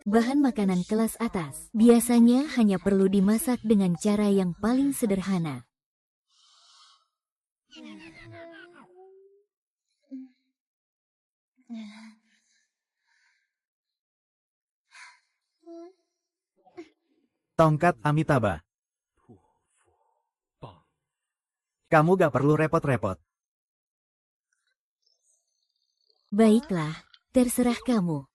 Bahan makanan kelas atas biasanya hanya perlu dimasak dengan cara yang paling sederhana. Tongkat Amitabha. Kamu gak perlu repot-repot. Baiklah, terserah kamu.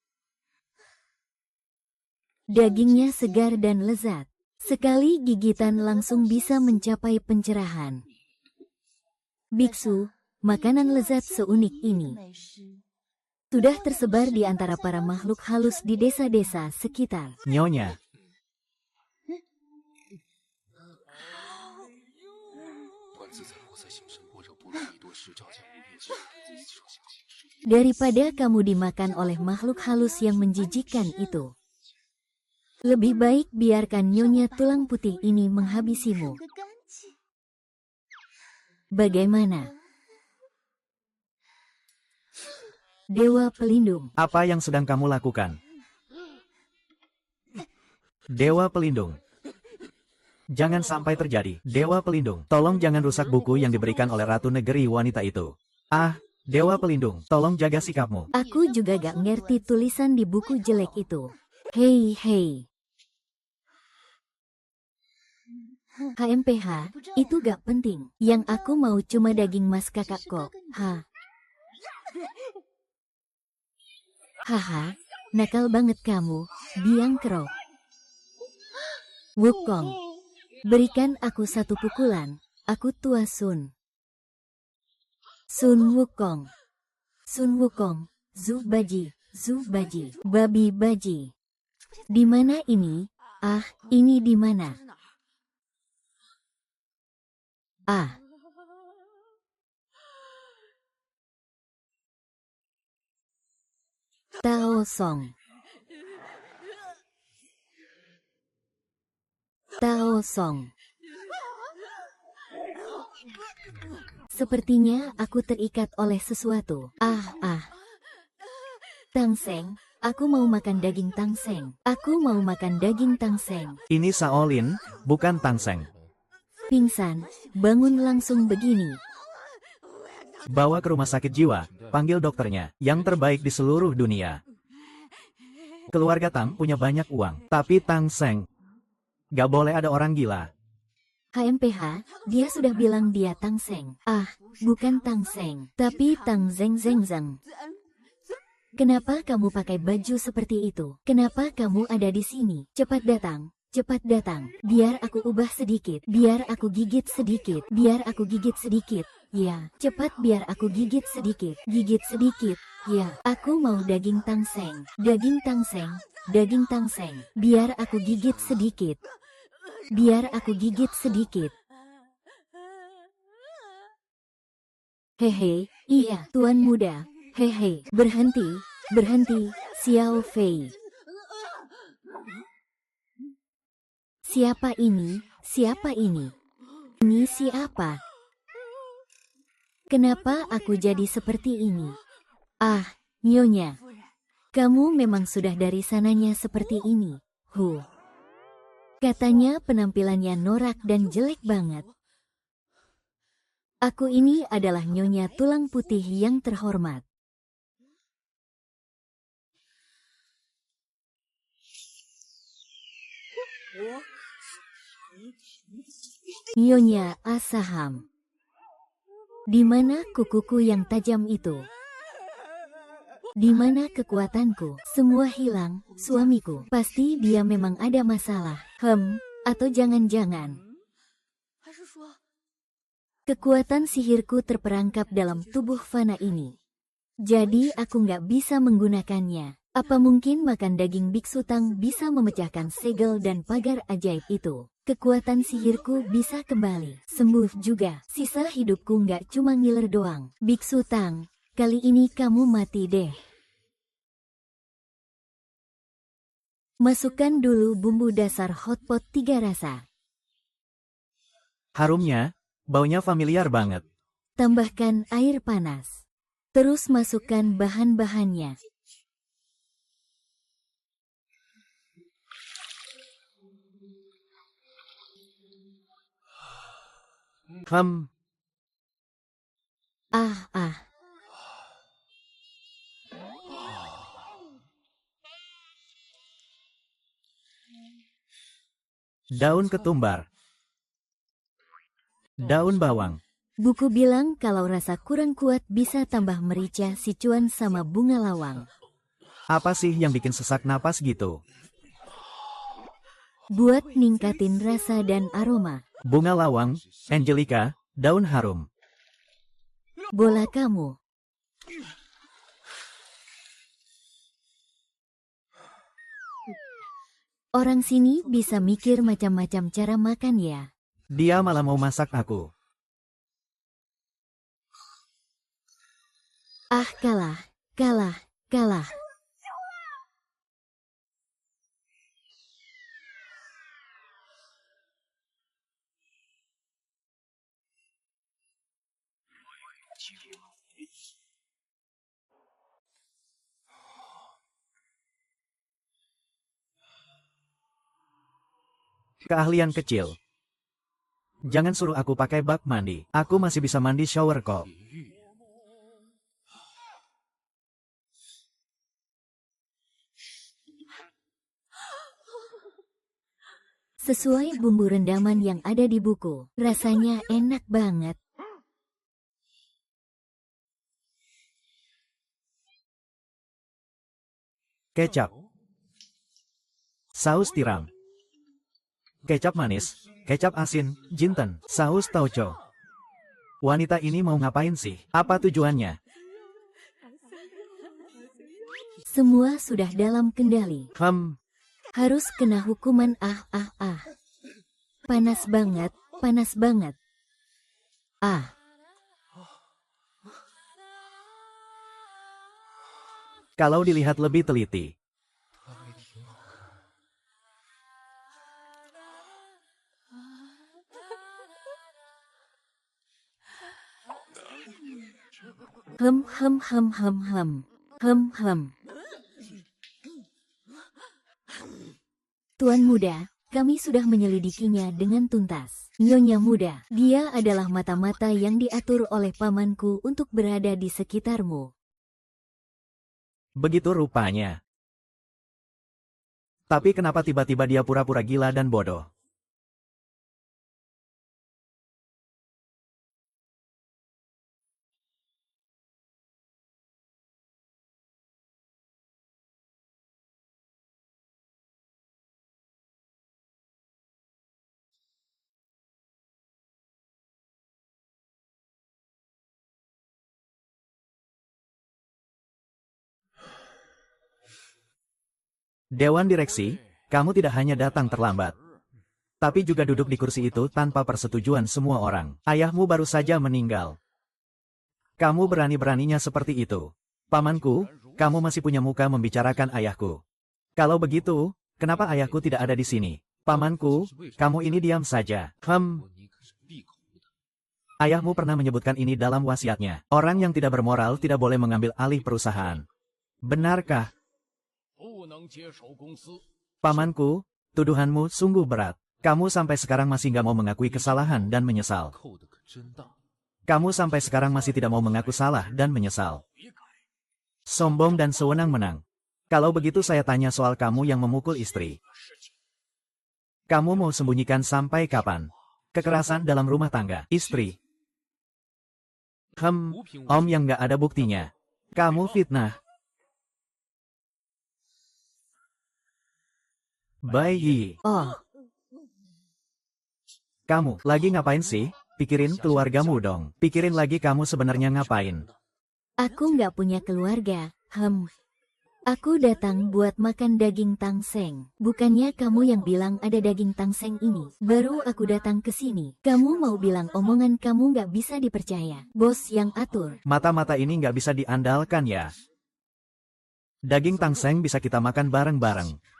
Dagingnya segar dan lezat. Sekali gigitan langsung bisa mencapai pencerahan. Biksu, makanan lezat seunik ini sudah tersebar di antara para makhluk halus di desa-desa sekitar. Nyonya. Daripada kamu dimakan oleh makhluk halus yang menjijikkan itu, lebih baik biarkan Nyonya tulang putih ini menghabisimu. Bagaimana? Dewa Pelindung. Apa yang sedang kamu lakukan? Dewa Pelindung. Jangan sampai terjadi. Dewa Pelindung, tolong jangan rusak buku yang diberikan oleh Ratu Negeri Wanita itu. Ah, Dewa Pelindung, tolong jaga sikapmu. Aku juga gak ngerti tulisan di buku jelek itu. Hei, hei. HMPH, itu gak penting. Yang aku mau cuma daging mas kakak kok. Haha, nakal banget kamu, biang kerok. Wukong, berikan aku satu pukulan. Aku tua Sun. Sun Wukong. Sun Wukong, Zu Baji, babi baji. Di mana ini? Ah, ini di mana? Ah. Tao Song. Tao Song. Sepertinya aku terikat oleh sesuatu. Tangseng, aku mau makan daging tangseng. Aku mau makan daging tangseng. Ini Shaolin, bukan Tangseng. Pingsan, bangun langsung begini. Bawa ke rumah sakit jiwa, panggil dokternya, yang terbaik di seluruh dunia. Keluarga Tang punya banyak uang, tapi Tangseng gak boleh ada orang gila. HMPH, dia sudah bilang dia Tangseng. Ah, bukan Tangseng, tapi Tang Zeng Zeng Zeng. Kenapa kamu pakai baju seperti itu? Kenapa kamu ada di sini? Cepat datang. Cepat datang, biar aku ubah sedikit, biar aku gigit sedikit, biar aku gigit sedikit, ya, cepat biar aku gigit sedikit, ya, aku mau daging tangseng, biar aku gigit sedikit, Hehe, iya, tuan muda, hehe, berhenti, Xiao Fei. Siapa ini? Ini siapa? Kenapa aku jadi seperti ini? Ah, Nyonya. Kamu memang sudah dari sananya seperti ini. Katanya penampilannya norak dan jelek banget. Aku ini adalah Nyonya tulang putih yang terhormat. Nyonya Asaham. Di mana kukuku yang tajam itu? Di mana kekuatanku? Semua hilang, suamiku. Pasti dia memang ada masalah. Atau jangan-jangan kekuatan sihirku terperangkap dalam tubuh fana ini. Jadi aku nggak bisa menggunakannya. Apa mungkin makan daging biksu Tang bisa memecahkan segel dan pagar ajaib itu? Kekuatan sihirku bisa kembali. Sembuh juga. Sisa hidupku nggak cuma ngiler doang. Biksu Tang, kali ini kamu mati deh. Masukkan dulu bumbu dasar hotpot 3 rasa. Harumnya, baunya familiar banget. Tambahkan air panas. Terus masukkan bahan-bahannya. Ah, ah. Daun ketumbar. Daun bawang. Buku bilang kalau rasa kurang kuat bisa tambah merica sicuan sama bunga lawang. Apa sih yang bikin sesak napas gitu? Buat ningkatin rasa dan aroma. Bunga lawang, Angelica, daun harum. Bola kamu. Orang sini bisa mikir macam-macam cara makan ya. Dia malah mau masak aku. Ah, kalah, kalah, kalah. Keahlian kecil. Jangan suruh aku pakai bak mandi. Aku masih bisa mandi shower kok. Sesuai bumbu rendaman yang ada di buku. Rasanya enak banget. Kecap. Saus tiram. Kecap manis, kecap asin, jinten, saus tauco. Wanita ini mau ngapain sih? Apa tujuannya? Semua sudah dalam kendali. Harus kena hukuman ah. Panas banget, panas banget. Ah. Kalau dilihat lebih teliti. Tuan muda, kami sudah menyelidikinya dengan tuntas. Nyonya muda, dia adalah mata-mata yang diatur oleh pamanku untuk berada di sekitarmu. Begitu rupanya. Tapi kenapa tiba-tiba dia pura-pura gila dan bodoh? Dewan Direksi, kamu tidak hanya datang terlambat, tapi juga duduk di kursi itu tanpa persetujuan semua orang. Ayahmu baru saja meninggal. Kamu berani-beraninya seperti itu. Pamanku, kamu masih punya muka membicarakan ayahku. Kalau begitu, kenapa ayahku tidak ada di sini? Pamanku, kamu ini diam saja. Ayahmu pernah menyebutkan ini dalam wasiatnya. Orang yang tidak bermoral tidak boleh mengambil alih perusahaan. Benarkah? Pamanku, tuduhanmu sungguh berat. Kamu sampai sekarang masih nggak mau mengakui kesalahan dan menyesal. Kamu sampai sekarang masih tidak mau mengaku salah dan menyesal. Sombong dan sewenang-wenang. Kalau begitu saya tanya soal kamu yang memukul istri. Kamu mau sembunyikan sampai kapan? Kekerasan dalam rumah tangga, istri. Om yang nggak ada buktinya. Kamu fitnah. Bayi. Oh. Kamu lagi ngapain sih? Pikirin keluargamu dong. Pikirin lagi kamu sebenarnya ngapain. Aku nggak punya keluarga. Aku datang buat makan daging tangseng. Bukannya kamu yang bilang ada daging tangseng ini. Baru aku datang ke sini. Kamu mau bilang omongan kamu nggak bisa dipercaya. Bos yang atur. Mata-mata ini nggak bisa diandalkan ya. Daging tangseng bisa kita makan bareng-bareng.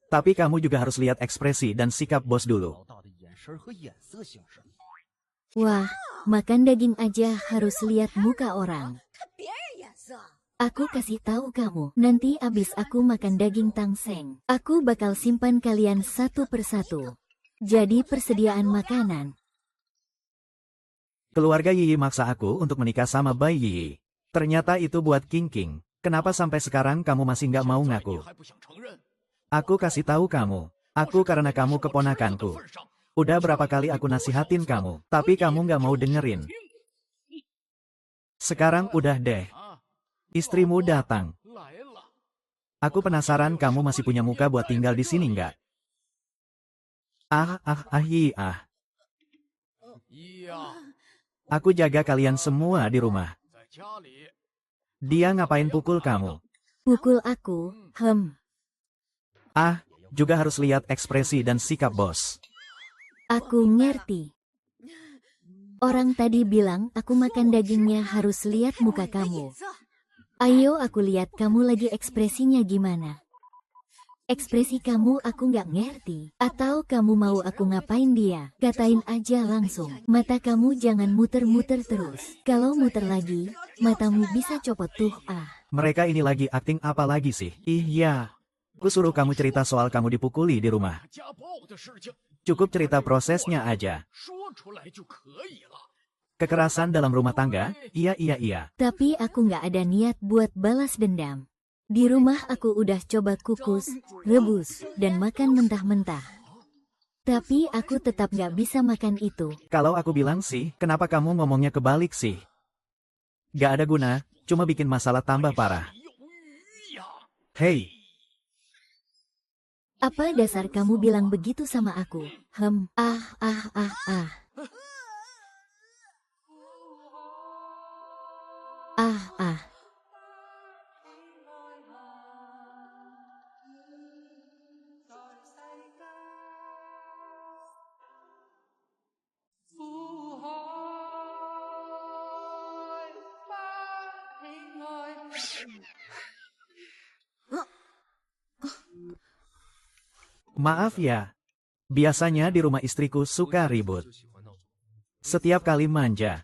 Tapi kamu juga harus lihat ekspresi dan sikap bos dulu. Wah, makan daging aja harus lihat muka orang. Aku kasih tahu kamu, nanti abis aku makan daging tangseng, aku bakal simpan kalian satu persatu. Jadi persediaan makanan. Keluarga Yiyi maksa aku untuk menikah sama bayi Yiyi. Ternyata itu buat King King. Kenapa sampai sekarang kamu masih nggak mau ngaku? Aku kasih tahu kamu. Aku karena kamu keponakanku. Udah berapa kali aku nasihatin kamu, tapi kamu nggak mau dengerin. Sekarang udah deh. Istrimu datang. Aku penasaran kamu masih punya muka buat tinggal di sini nggak? Aku jaga kalian semua di rumah. Dia ngapain pukul kamu? Pukul aku, Juga harus lihat ekspresi dan sikap bos. Aku ngerti. Orang tadi bilang aku makan dagingnya harus lihat muka kamu. Ayo aku lihat kamu lagi ekspresinya gimana. Ekspresi kamu aku nggak ngerti. Atau kamu mau aku ngapain dia? Katain aja langsung. Mata kamu jangan muter-muter terus. Kalau muter lagi, matamu bisa copot tuh. Mereka ini lagi akting apa lagi sih? Iya. Ku suruh kamu cerita soal kamu dipukuli di rumah. Cukup cerita prosesnya aja. Kekerasan dalam rumah tangga? Iya. Tapi aku nggak ada niat buat balas dendam. Di rumah aku udah coba kukus, rebus, dan makan mentah-mentah. Tapi aku tetap nggak bisa makan itu. Kalau aku bilang sih, kenapa kamu ngomongnya kebalik sih? Gak ada guna, cuma bikin masalah tambah parah. Hei! Apa dasar kamu bilang begitu sama aku? Maaf ya. Biasanya di rumah istriku suka ribut. Setiap kali manja.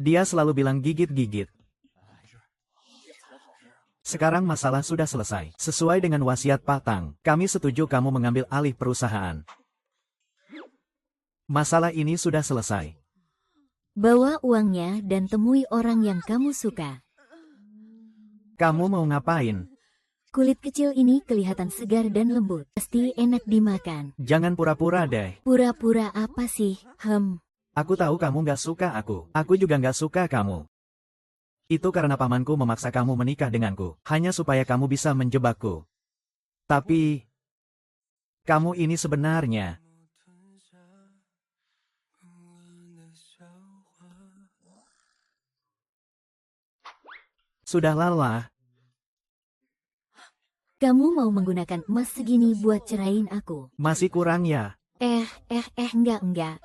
Dia selalu bilang gigit-gigit. Sekarang masalah sudah selesai. Sesuai dengan wasiat Pak Tang, kami setuju kamu mengambil alih perusahaan. Masalah ini sudah selesai. Bawa uangnya dan temui orang yang kamu suka. Kamu mau ngapain? Kulit kecil ini kelihatan segar dan lembut. Pasti enak dimakan. Jangan pura-pura deh. Pura-pura apa sih? Aku tahu kamu nggak suka aku. Aku juga nggak suka kamu. Itu karena pamanku memaksa kamu menikah denganku. Hanya supaya kamu bisa menjebakku. Tapi... kamu ini sebenarnya... sudah lelah. Kamu mau menggunakan emas segini buat cerain aku? Masih kurang ya? Enggak.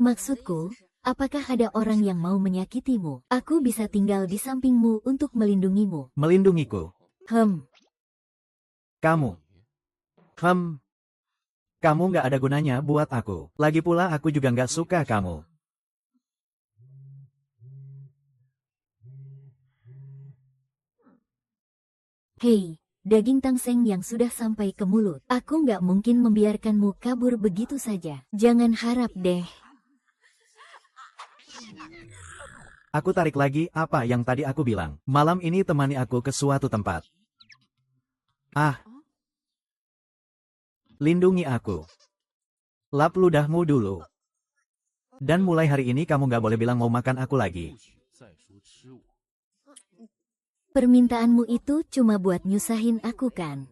Maksudku, apakah ada orang yang mau menyakitimu? Aku bisa tinggal di sampingmu untuk melindungimu. Melindungiku? Kamu? Kamu nggak ada gunanya buat aku. Lagi pula aku juga nggak suka kamu. Hei, daging tangseng yang sudah sampai ke mulut. Aku nggak mungkin membiarkanmu kabur begitu saja. Jangan harap deh. Aku tarik lagi apa yang tadi aku bilang. Malam ini temani aku ke suatu tempat. Lindungi aku. Lap ludahmu dulu. Dan mulai hari ini kamu nggak boleh bilang mau makan aku lagi. Permintaanmu itu cuma buat nyusahin aku kan?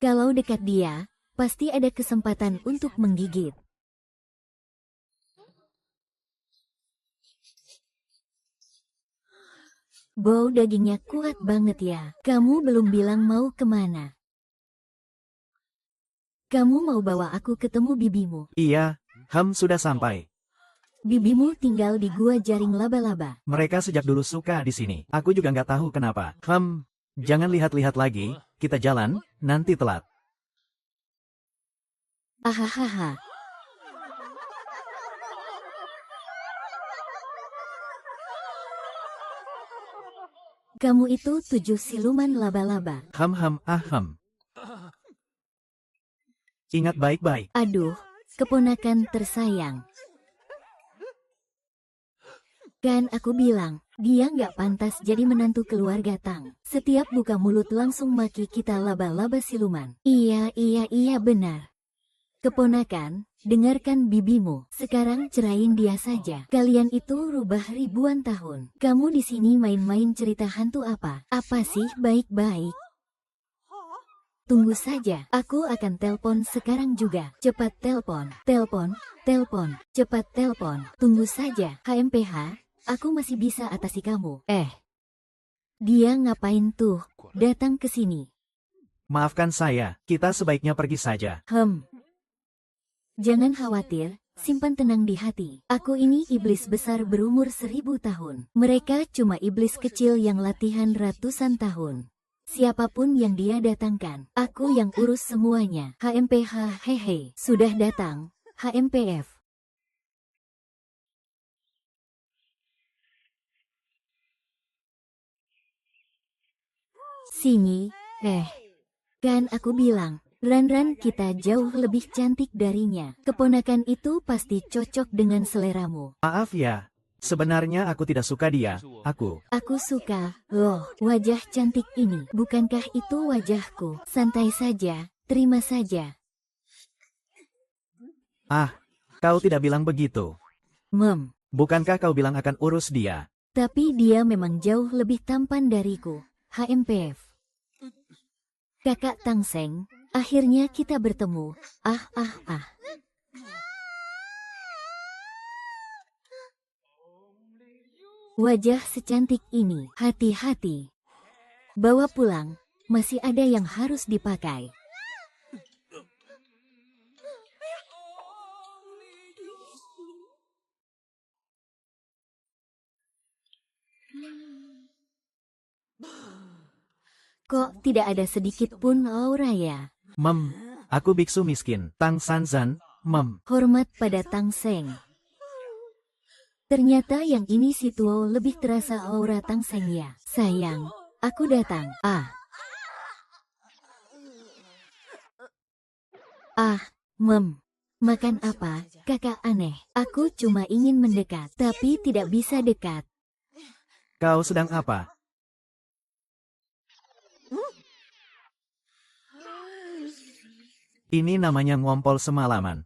Kalau dekat dia, pasti ada kesempatan untuk menggigit. Bau dagingnya kuat banget ya. Kamu belum bilang mau kemana. Kamu mau bawa aku ketemu bibimu? Iya, sudah sampai. Bibimu tinggal di gua jaring laba-laba. Mereka sejak dulu suka di sini. Aku juga nggak tahu kenapa. Jangan lihat-lihat lagi. Kita jalan, nanti telat. Ahahaha. Kamu itu 7 siluman laba-laba. Ingat baik-baik. Aduh, keponakan tersayang. Kan aku bilang, dia nggak pantas jadi menantu keluarga Tang. Setiap buka mulut langsung maki kita laba-laba siluman. Iya benar. Keponakan, dengarkan bibimu. Sekarang cerain dia saja. Kalian itu rubah ribuan tahun. Kamu di sini main-main cerita hantu apa? Apa sih baik-baik? Tunggu saja, aku akan telpon sekarang juga. Cepat telpon, cepat telpon. Tunggu saja, HMPH, aku masih bisa atasi kamu. Dia ngapain tuh? Datang ke sini. Maafkan saya, kita sebaiknya pergi saja. Jangan khawatir, simpan tenang di hati. Aku ini iblis besar berumur 1000 tahun. Mereka cuma iblis kecil yang latihan ratusan tahun. Siapapun yang dia datangkan, aku yang urus semuanya. HMPH, hehe, sudah datang, HMPF. Sini, kan aku bilang, Ran kita jauh lebih cantik darinya. Keponakan itu pasti cocok dengan seleramu. Maaf ya, sebenarnya aku tidak suka dia. Aku suka, loh, wajah cantik ini. Bukankah itu wajahku? Santai saja, terima saja. Kau tidak bilang begitu. Bukankah kau bilang akan urus dia? Tapi dia memang jauh lebih tampan dariku. HMPF. Kakak Tangseng, akhirnya kita bertemu. Wajah secantik ini, hati-hati. Bawa pulang, masih ada yang harus dipakai. Kok tidak ada sedikit pun aura ya? Aku biksu miskin, Tang Sanzan, Hormat pada Tangseng. Ternyata yang ini si Tuo lebih terasa aura Tangseng ya. Sayang, aku datang. Makan apa, kakak aneh? Aku cuma ingin mendekat, tapi tidak bisa dekat. Kau sedang apa? Ini namanya ngompol semalaman.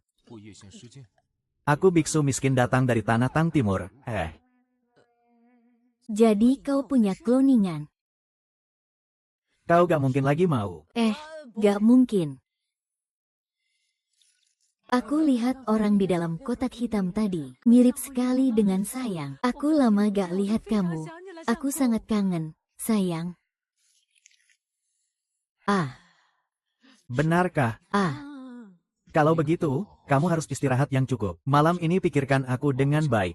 Aku biksu miskin datang dari tanah Tang Timur. Jadi kau punya kloningan? Kau gak mungkin lagi mau. Gak mungkin. Aku lihat orang di dalam kotak hitam tadi. Mirip sekali dengan Sayang. Aku lama gak lihat kamu. Aku sangat kangen, Sayang. Benarkah? Kalau begitu, kamu harus istirahat yang cukup. Malam ini pikirkan aku dengan baik.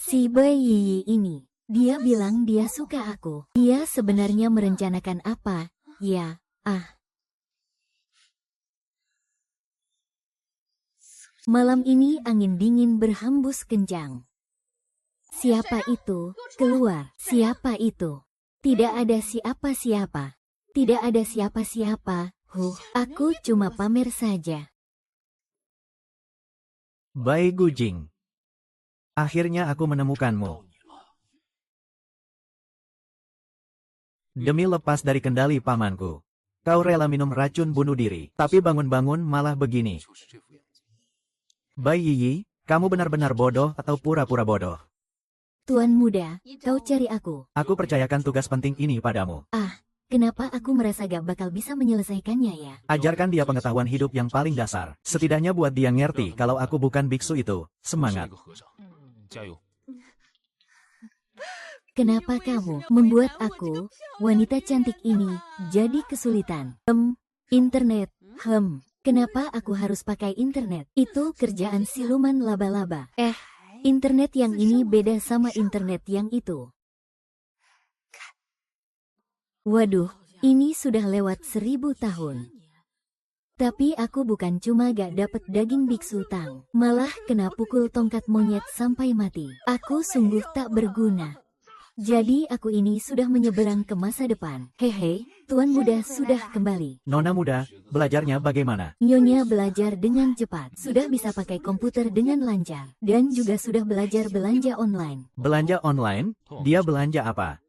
Si bayi ini, dia bilang dia suka aku. Dia sebenarnya merencanakan apa? Ya, Malam ini angin dingin berhembus kencang. Siapa itu? Keluar. Siapa itu? Tidak ada siapa-siapa. Tidak ada siapa-siapa. Aku cuma pamer saja. Bai Gujing. Akhirnya aku menemukanmu. Demi lepas dari kendali pamanku. Kau rela minum racun bunuh diri, tapi bangun-bangun malah begini. Bai Yi, kamu benar-benar bodoh atau pura-pura bodoh? Tuan muda, kau cari aku. Aku percayakan tugas penting ini padamu. Kenapa aku merasa gak bakal bisa menyelesaikannya ya? Ajarkan dia pengetahuan hidup yang paling dasar. Setidaknya buat dia ngerti kalau aku bukan biksu itu. Semangat. Kenapa kamu membuat aku, wanita cantik ini, jadi kesulitan? Internet. Kenapa aku harus pakai internet? Itu kerjaan siluman laba-laba. Internet yang ini beda sama internet yang itu. Waduh, ini sudah lewat 1000 tahun. Tapi aku bukan cuma gak dapet daging biksu Tang, malah kena pukul tongkat monyet sampai mati. Aku sungguh tak berguna. Jadi aku ini sudah menyeberang ke masa depan. Hehe, Tuan Muda sudah kembali. Nona muda, belajarnya bagaimana? Nyonya belajar dengan cepat, sudah bisa pakai komputer dengan lancar, dan juga sudah belajar belanja online. Belanja online? Dia belanja apa?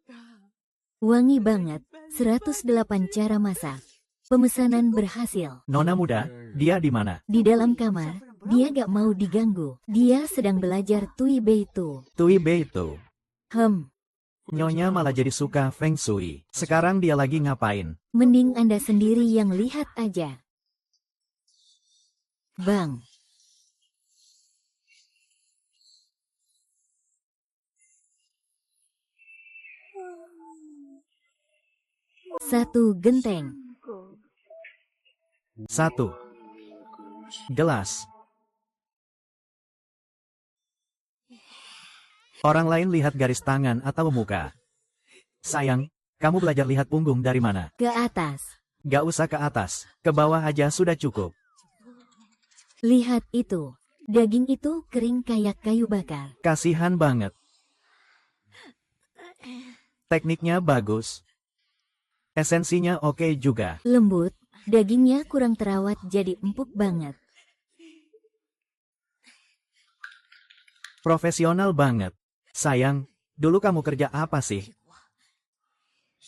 Wangi banget, 108 cara masak. Pemesanan berhasil. Nona muda, dia di mana? Di dalam kamar, dia gak mau diganggu. Dia sedang belajar Tui Bei Tu. Tui Bei Tu. Nyonya malah jadi suka Feng Shui. Sekarang dia lagi ngapain? Mending Anda sendiri yang lihat aja. Bang. Satu genteng. 1 gelas. Orang lain lihat garis tangan atau muka. Sayang, kamu belajar lihat punggung dari mana? Ke atas. Gak usah ke atas, ke bawah aja sudah cukup. Lihat itu. Daging itu kering kayak kayu bakar. Kasihan banget. Tekniknya bagus. Esensinya oke juga. Lembut. Dagingnya kurang terawat jadi empuk banget. Profesional banget. Sayang, dulu kamu kerja apa sih?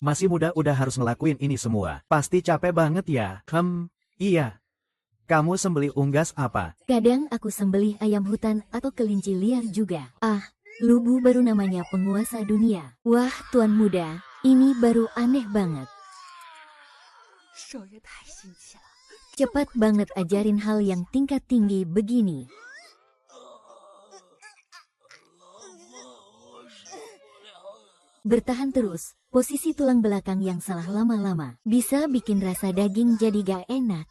Masih muda udah harus ngelakuin ini semua. Pasti capek banget ya? Iya. Kamu sembelih unggas apa? Kadang aku sembelih ayam hutan atau kelinci liar juga. Lubu baru namanya penguasa dunia. Wah, Tuan Muda, ini baru aneh banget. Cepat banget ajarin hal yang tingkat tinggi begini. Bertahan terus, posisi tulang belakang yang salah lama-lama bisa bikin rasa daging jadi gak enak.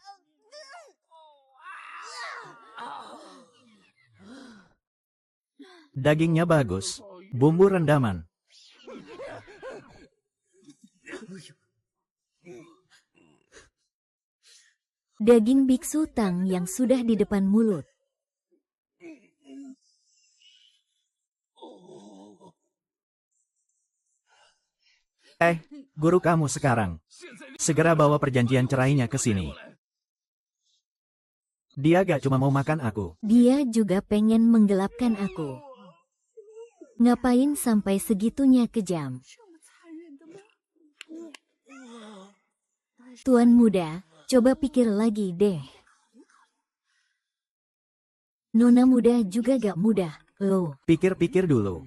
Dagingnya bagus, bumbu rendaman. Daging biksu Tang yang sudah di depan mulut. Guru kamu sekarang. Segera bawa perjanjian cerainya ke sini. Dia gak cuma mau makan aku. Dia juga pengen menggelapkan aku. Ngapain sampai segitunya kejam? Tuan Muda, coba pikir lagi deh. Nona muda juga gak mudah, loh. Pikir-pikir dulu.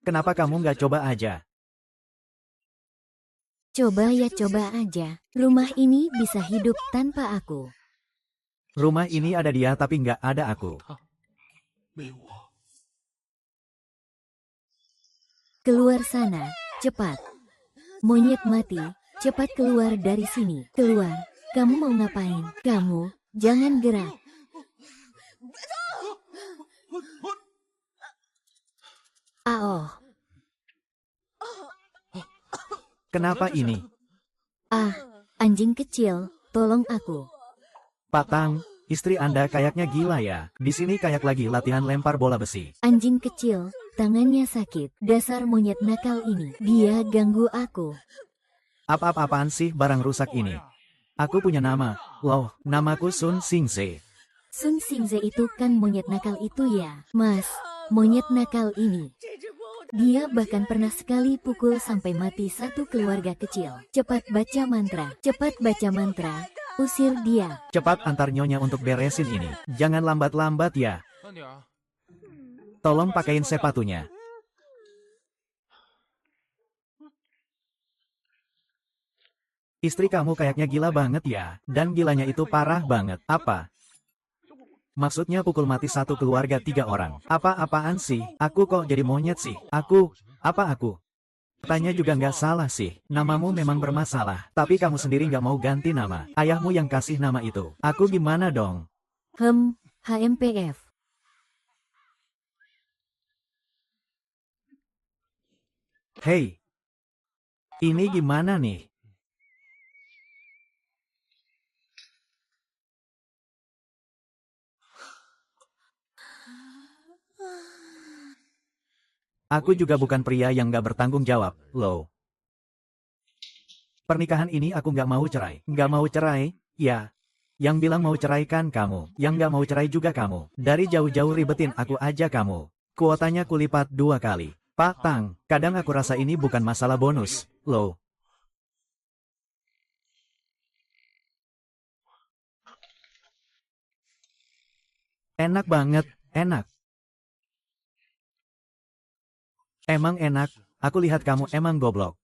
Kenapa kamu gak coba aja? Coba aja. Rumah ini bisa hidup tanpa aku. Rumah ini ada dia tapi nggak ada aku. Keluar sana, cepat. Monyet mati, cepat keluar dari sini. Keluar. Kamu mau ngapain? Kamu, jangan gerak. Kenapa ini? Anjing kecil, tolong aku. Pak Tang, istri Anda kayaknya gila ya. Di sini kayak lagi latihan lempar bola besi. Anjing kecil, tangannya sakit. Dasar monyet nakal ini. Dia ganggu aku. Apa-apaan sih barang rusak ini? Aku punya nama. Loh, namaku Sun Xingze. Sun Xingze itu kan monyet nakal itu ya, Mas. Monyet nakal ini. Dia bahkan pernah sekali pukul sampai mati satu keluarga kecil. Cepat baca mantra. Cepat baca mantra. Usir dia. Cepat antar nyonya untuk beresin ini. Jangan lambat-lambat ya. Tolong pakein sepatunya. Istri kamu kayaknya gila banget ya. Dan gilanya itu parah banget. Apa? Maksudnya pukul mati satu keluarga 3 orang. Apa-apaan sih? Aku kok jadi monyet sih? Aku Apa aku? Tanya juga nggak salah sih. Namamu memang bermasalah. Tapi kamu sendiri nggak mau ganti nama. Ayahmu yang kasih nama itu. Aku gimana dong? HMPF. Hei. Ini gimana nih? Aku juga bukan pria yang gak bertanggung jawab, loh. Pernikahan ini aku gak mau cerai. Gak mau cerai? Ya. Yang bilang mau cerai kan kamu. Yang gak mau cerai juga kamu. Dari jauh-jauh ribetin aku aja kamu. Kuotanya kulipat 2 kali. Pak Tang, kadang aku rasa ini bukan masalah bonus, loh. Enak banget, enak. Emang enak, aku lihat kamu emang goblok.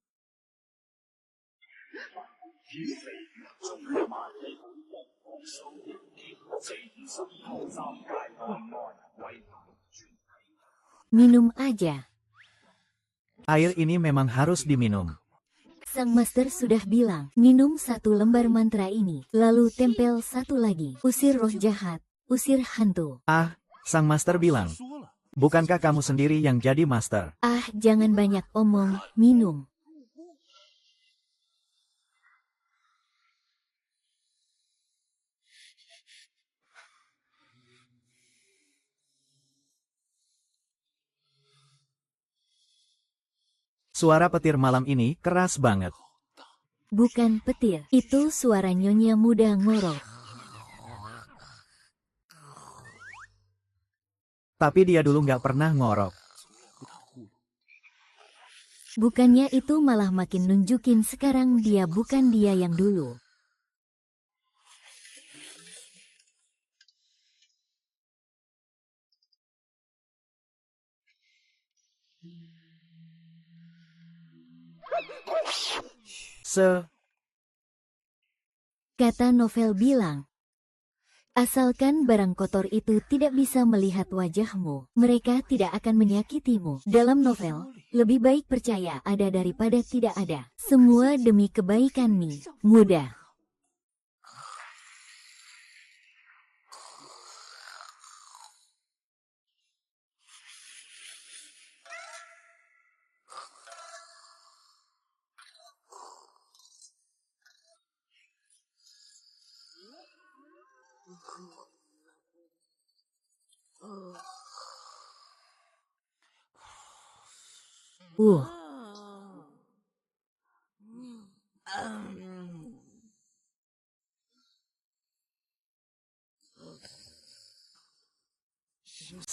Minum aja. Air ini memang harus diminum. Sang master sudah bilang, minum 1 lembar mantra ini, lalu tempel 1 lagi. Usir roh jahat, usir hantu. Ah, sang master bilang. Bukankah kamu sendiri yang jadi master? Ah, jangan banyak omong, minum. Suara petir malam ini keras banget. Bukan petir, itu suara nyonya muda ngorok. Tapi dia dulu nggak pernah ngorok. Bukannya itu malah makin nunjukin sekarang dia bukan dia yang dulu. Kata novel bilang, asalkan barang kotor itu tidak bisa melihat wajahmu, mereka tidak akan menyakitimu. Dalam novel, lebih baik percaya ada daripada tidak ada. Semua demi kebaikan nih, muda.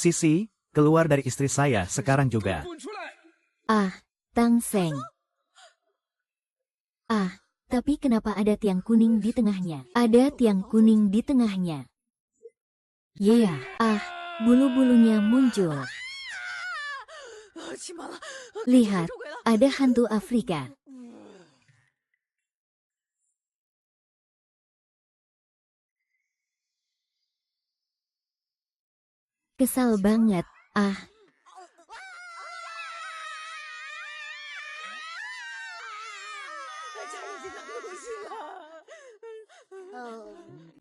Sisi, keluar dari istri saya sekarang juga. Ah, Tang Seng. Ah, tapi kenapa ada tiang kuning di tengahnya? Ada tiang kuning di tengahnya. Yeah, ah, bulu-bulunya muncul. Lihat, ada hantu Afrika. Kesal banget, ah.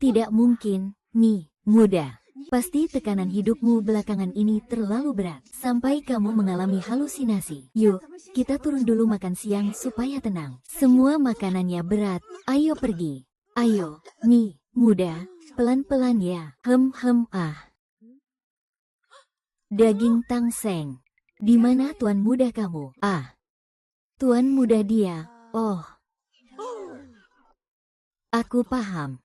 Tidak mungkin, nih, muda. Pasti tekanan hidupmu belakangan ini terlalu berat, sampai kamu mengalami halusinasi. Yuk, kita turun dulu makan siang supaya tenang. Semua makanannya berat, ayo pergi. Ayo, nih, muda, pelan-pelan ya. Ah. Daging Tang Seng. Di mana tuan muda kamu? Ah. Tuan muda dia. Oh. Aku paham.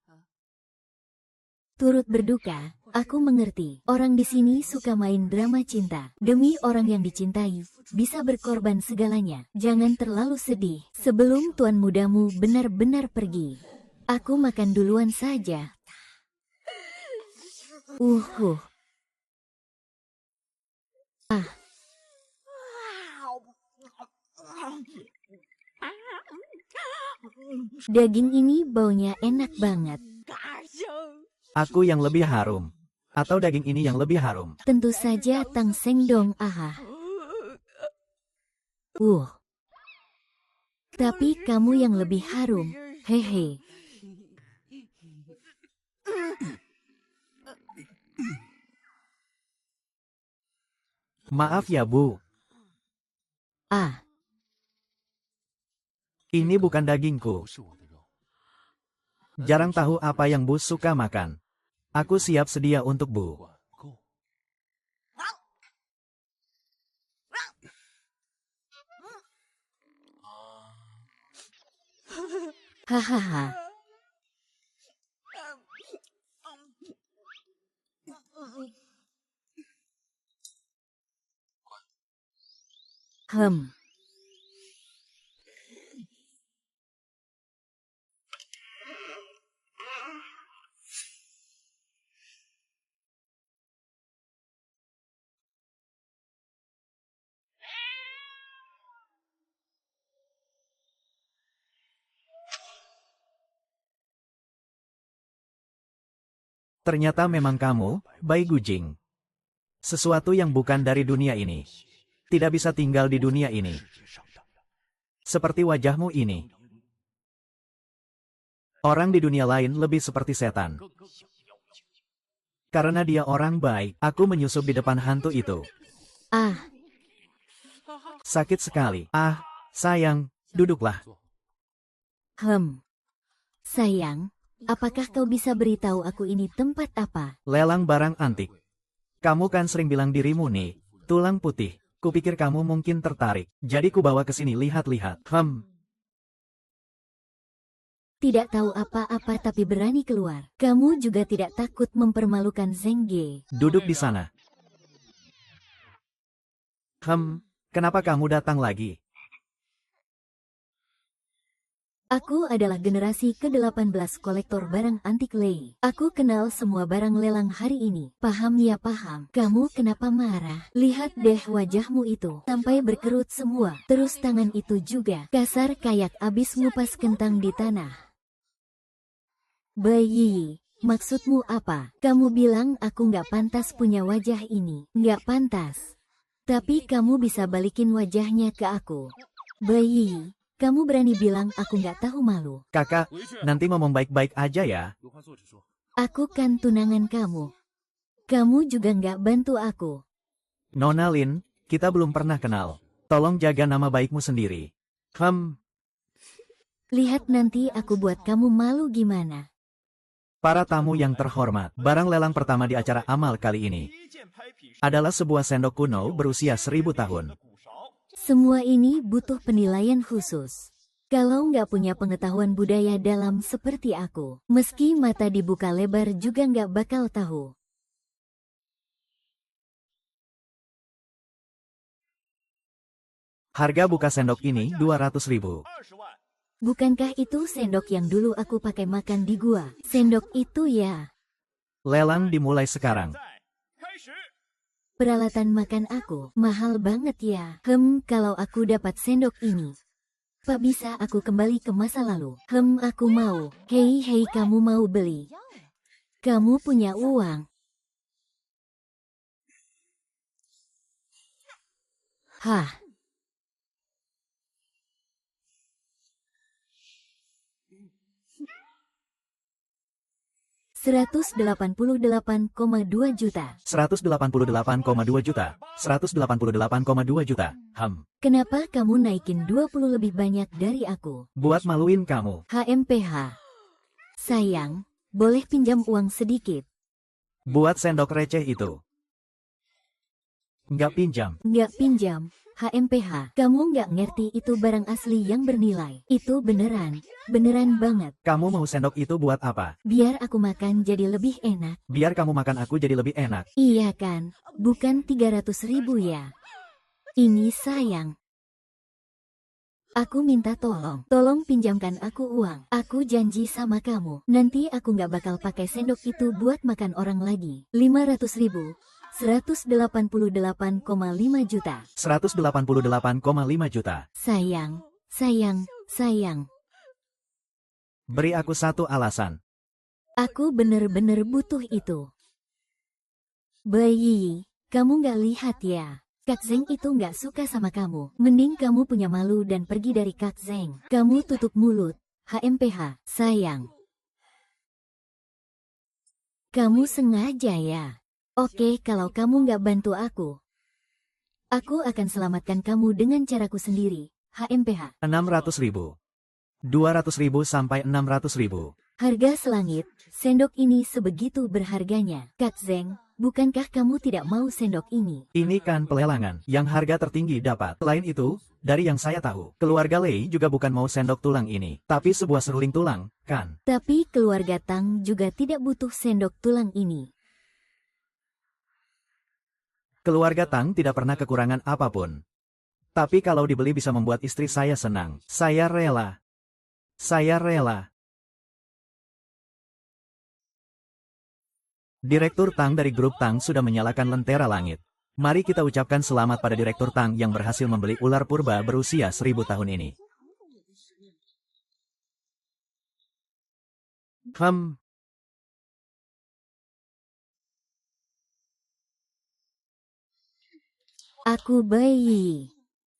Turut berduka, aku mengerti. Orang di sini suka main drama cinta. Demi orang yang dicintai, bisa berkorban segalanya. Jangan terlalu sedih. Sebelum tuan mudamu benar-benar pergi. Aku makan duluan saja. Ah. Daging ini baunya enak banget. Aku yang lebih harum. Atau daging ini yang lebih harum? Tentu saja Tang Seng dong, ah. Tapi kamu yang lebih harum, hehe. Maaf ya, Bu. Ah, Ini bukan dagingku. Jarang tahu apa yang Bu suka makan. Aku siap sedia untuk Bu. hahaha. Hmm. Ternyata memang kamu, Bai Gujing. Sesuatu yang bukan dari dunia ini. Tidak bisa tinggal di dunia ini. Seperti wajahmu ini. Orang di dunia lain lebih seperti setan. Karena dia orang baik, aku menyusup di depan hantu itu. Ah, Sakit sekali. Ah, sayang, duduklah. sayang, apakah kau bisa beritahu aku ini tempat apa? Lelang barang antik. Kamu kan sering bilang dirimu nih, tulang putih. Kupikir kamu mungkin tertarik. Jadi ku bawa ke sini lihat-lihat. Tidak tahu apa-apa tapi berani keluar. Kamu juga tidak takut mempermalukan Zheng Ge. Duduk di sana. Kenapa kamu datang lagi? Aku adalah generasi ke-18 kolektor barang antik Lei. Aku kenal semua barang lelang hari ini. Paham ya paham. Kamu kenapa marah? Lihat deh wajahmu itu. Sampai berkerut semua. Terus tangan itu juga. Kasar kayak abis ngupas kentang di tanah. Bayi, maksudmu apa? Kamu bilang aku nggak pantas punya wajah ini. Nggak pantas. Tapi kamu bisa balikin wajahnya ke aku. Bayi. Kamu berani bilang aku nggak tahu malu. Kakak, nanti ngomong baik-baik aja ya. Aku kan tunangan kamu. Kamu juga nggak bantu aku. Nona Lin, kita belum pernah kenal. Tolong jaga nama baikmu sendiri. Lihat nanti aku buat kamu malu gimana. Para tamu yang terhormat, barang lelang pertama di acara amal kali ini adalah sebuah sendok kuno berusia 1000 tahun. Semua ini butuh penilaian khusus. Kalau nggak punya pengetahuan budaya dalam seperti aku, meski mata dibuka lebar juga nggak bakal tahu. Harga buka sendok ini 200.000. Bukankah itu sendok yang dulu aku pakai makan di gua? Sendok itu ya. Lelang dimulai sekarang. Peralatan makan aku mahal banget ya. Kalau aku dapat sendok ini, Pak bisa aku kembali ke masa lalu. Aku mau. Hei, kamu mau beli? Kamu punya uang? Hah? $188,2 juta. 188,2 juta. 188,2 juta. Kenapa kamu naikin 20 lebih banyak dari aku? Buat maluin kamu. HMPH. Sayang, boleh pinjam uang sedikit? Buat sendok receh itu. Nggak pinjam. Nggak pinjam. HMPH, kamu nggak ngerti itu barang asli yang bernilai. Itu beneran. Beneran banget. Kamu mau sendok itu buat apa? Biar aku makan jadi lebih enak. Biar kamu makan aku jadi lebih enak. Iya kan? Bukan 300.000 ya? Ini sayang. Aku minta tolong. Tolong pinjamkan aku uang. Aku janji sama kamu. Nanti aku nggak bakal pakai sendok itu buat makan orang lagi. 500.000. 188,5 juta. 188,5 juta. Sayang. Beri aku satu alasan. Aku bener-bener butuh itu. Bayi, kamu nggak lihat ya? Kak Zeng itu nggak suka sama kamu. Mending kamu punya malu dan pergi dari Kak Zeng. Kamu tutup mulut. HMPH, sayang. Kamu sengaja ya? Oke, kalau kamu nggak bantu aku akan selamatkan kamu dengan caraku sendiri. HMPH. 600.000. 200.000 sampai 600.000. Harga selangit, sendok ini sebegitu berharganya. Kak Zeng, bukankah kamu tidak mau sendok ini? Ini kan pelelangan yang harga tertinggi dapat. Selain itu, dari yang saya tahu, keluarga Lei juga bukan mau sendok tulang ini, tapi sebuah seruling tulang, kan? Tapi keluarga Tang juga tidak butuh sendok tulang ini. Keluarga Tang tidak pernah kekurangan apapun. Tapi kalau dibeli bisa membuat istri saya senang. Saya rela. Saya rela. Direktur Tang dari grup Tang sudah menyalakan lentera langit. Mari kita ucapkan selamat pada Direktur Tang yang berhasil membeli ular purba berusia 1000 tahun ini. Aku bayi.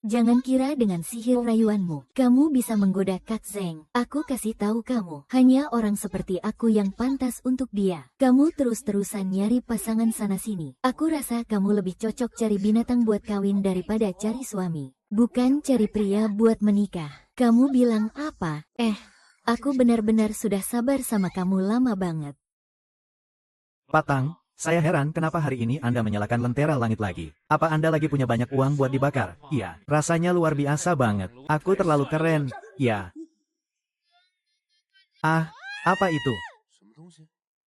Jangan kira dengan sihir rayuanmu, kamu bisa menggoda Kak Zeng. Aku kasih tahu kamu, hanya orang seperti aku yang pantas untuk dia. Kamu terus-terusan nyari pasangan sana-sini. Aku rasa kamu lebih cocok cari binatang buat kawin daripada cari suami. Bukan cari pria buat menikah. Kamu bilang apa? Aku benar-benar sudah sabar sama kamu lama banget. Pak Tang, saya heran kenapa hari ini Anda menyalakan lentera langit lagi. Apa Anda lagi punya banyak uang buat dibakar? Iya, rasanya luar biasa banget. Aku terlalu keren. Ya. Ah, apa itu?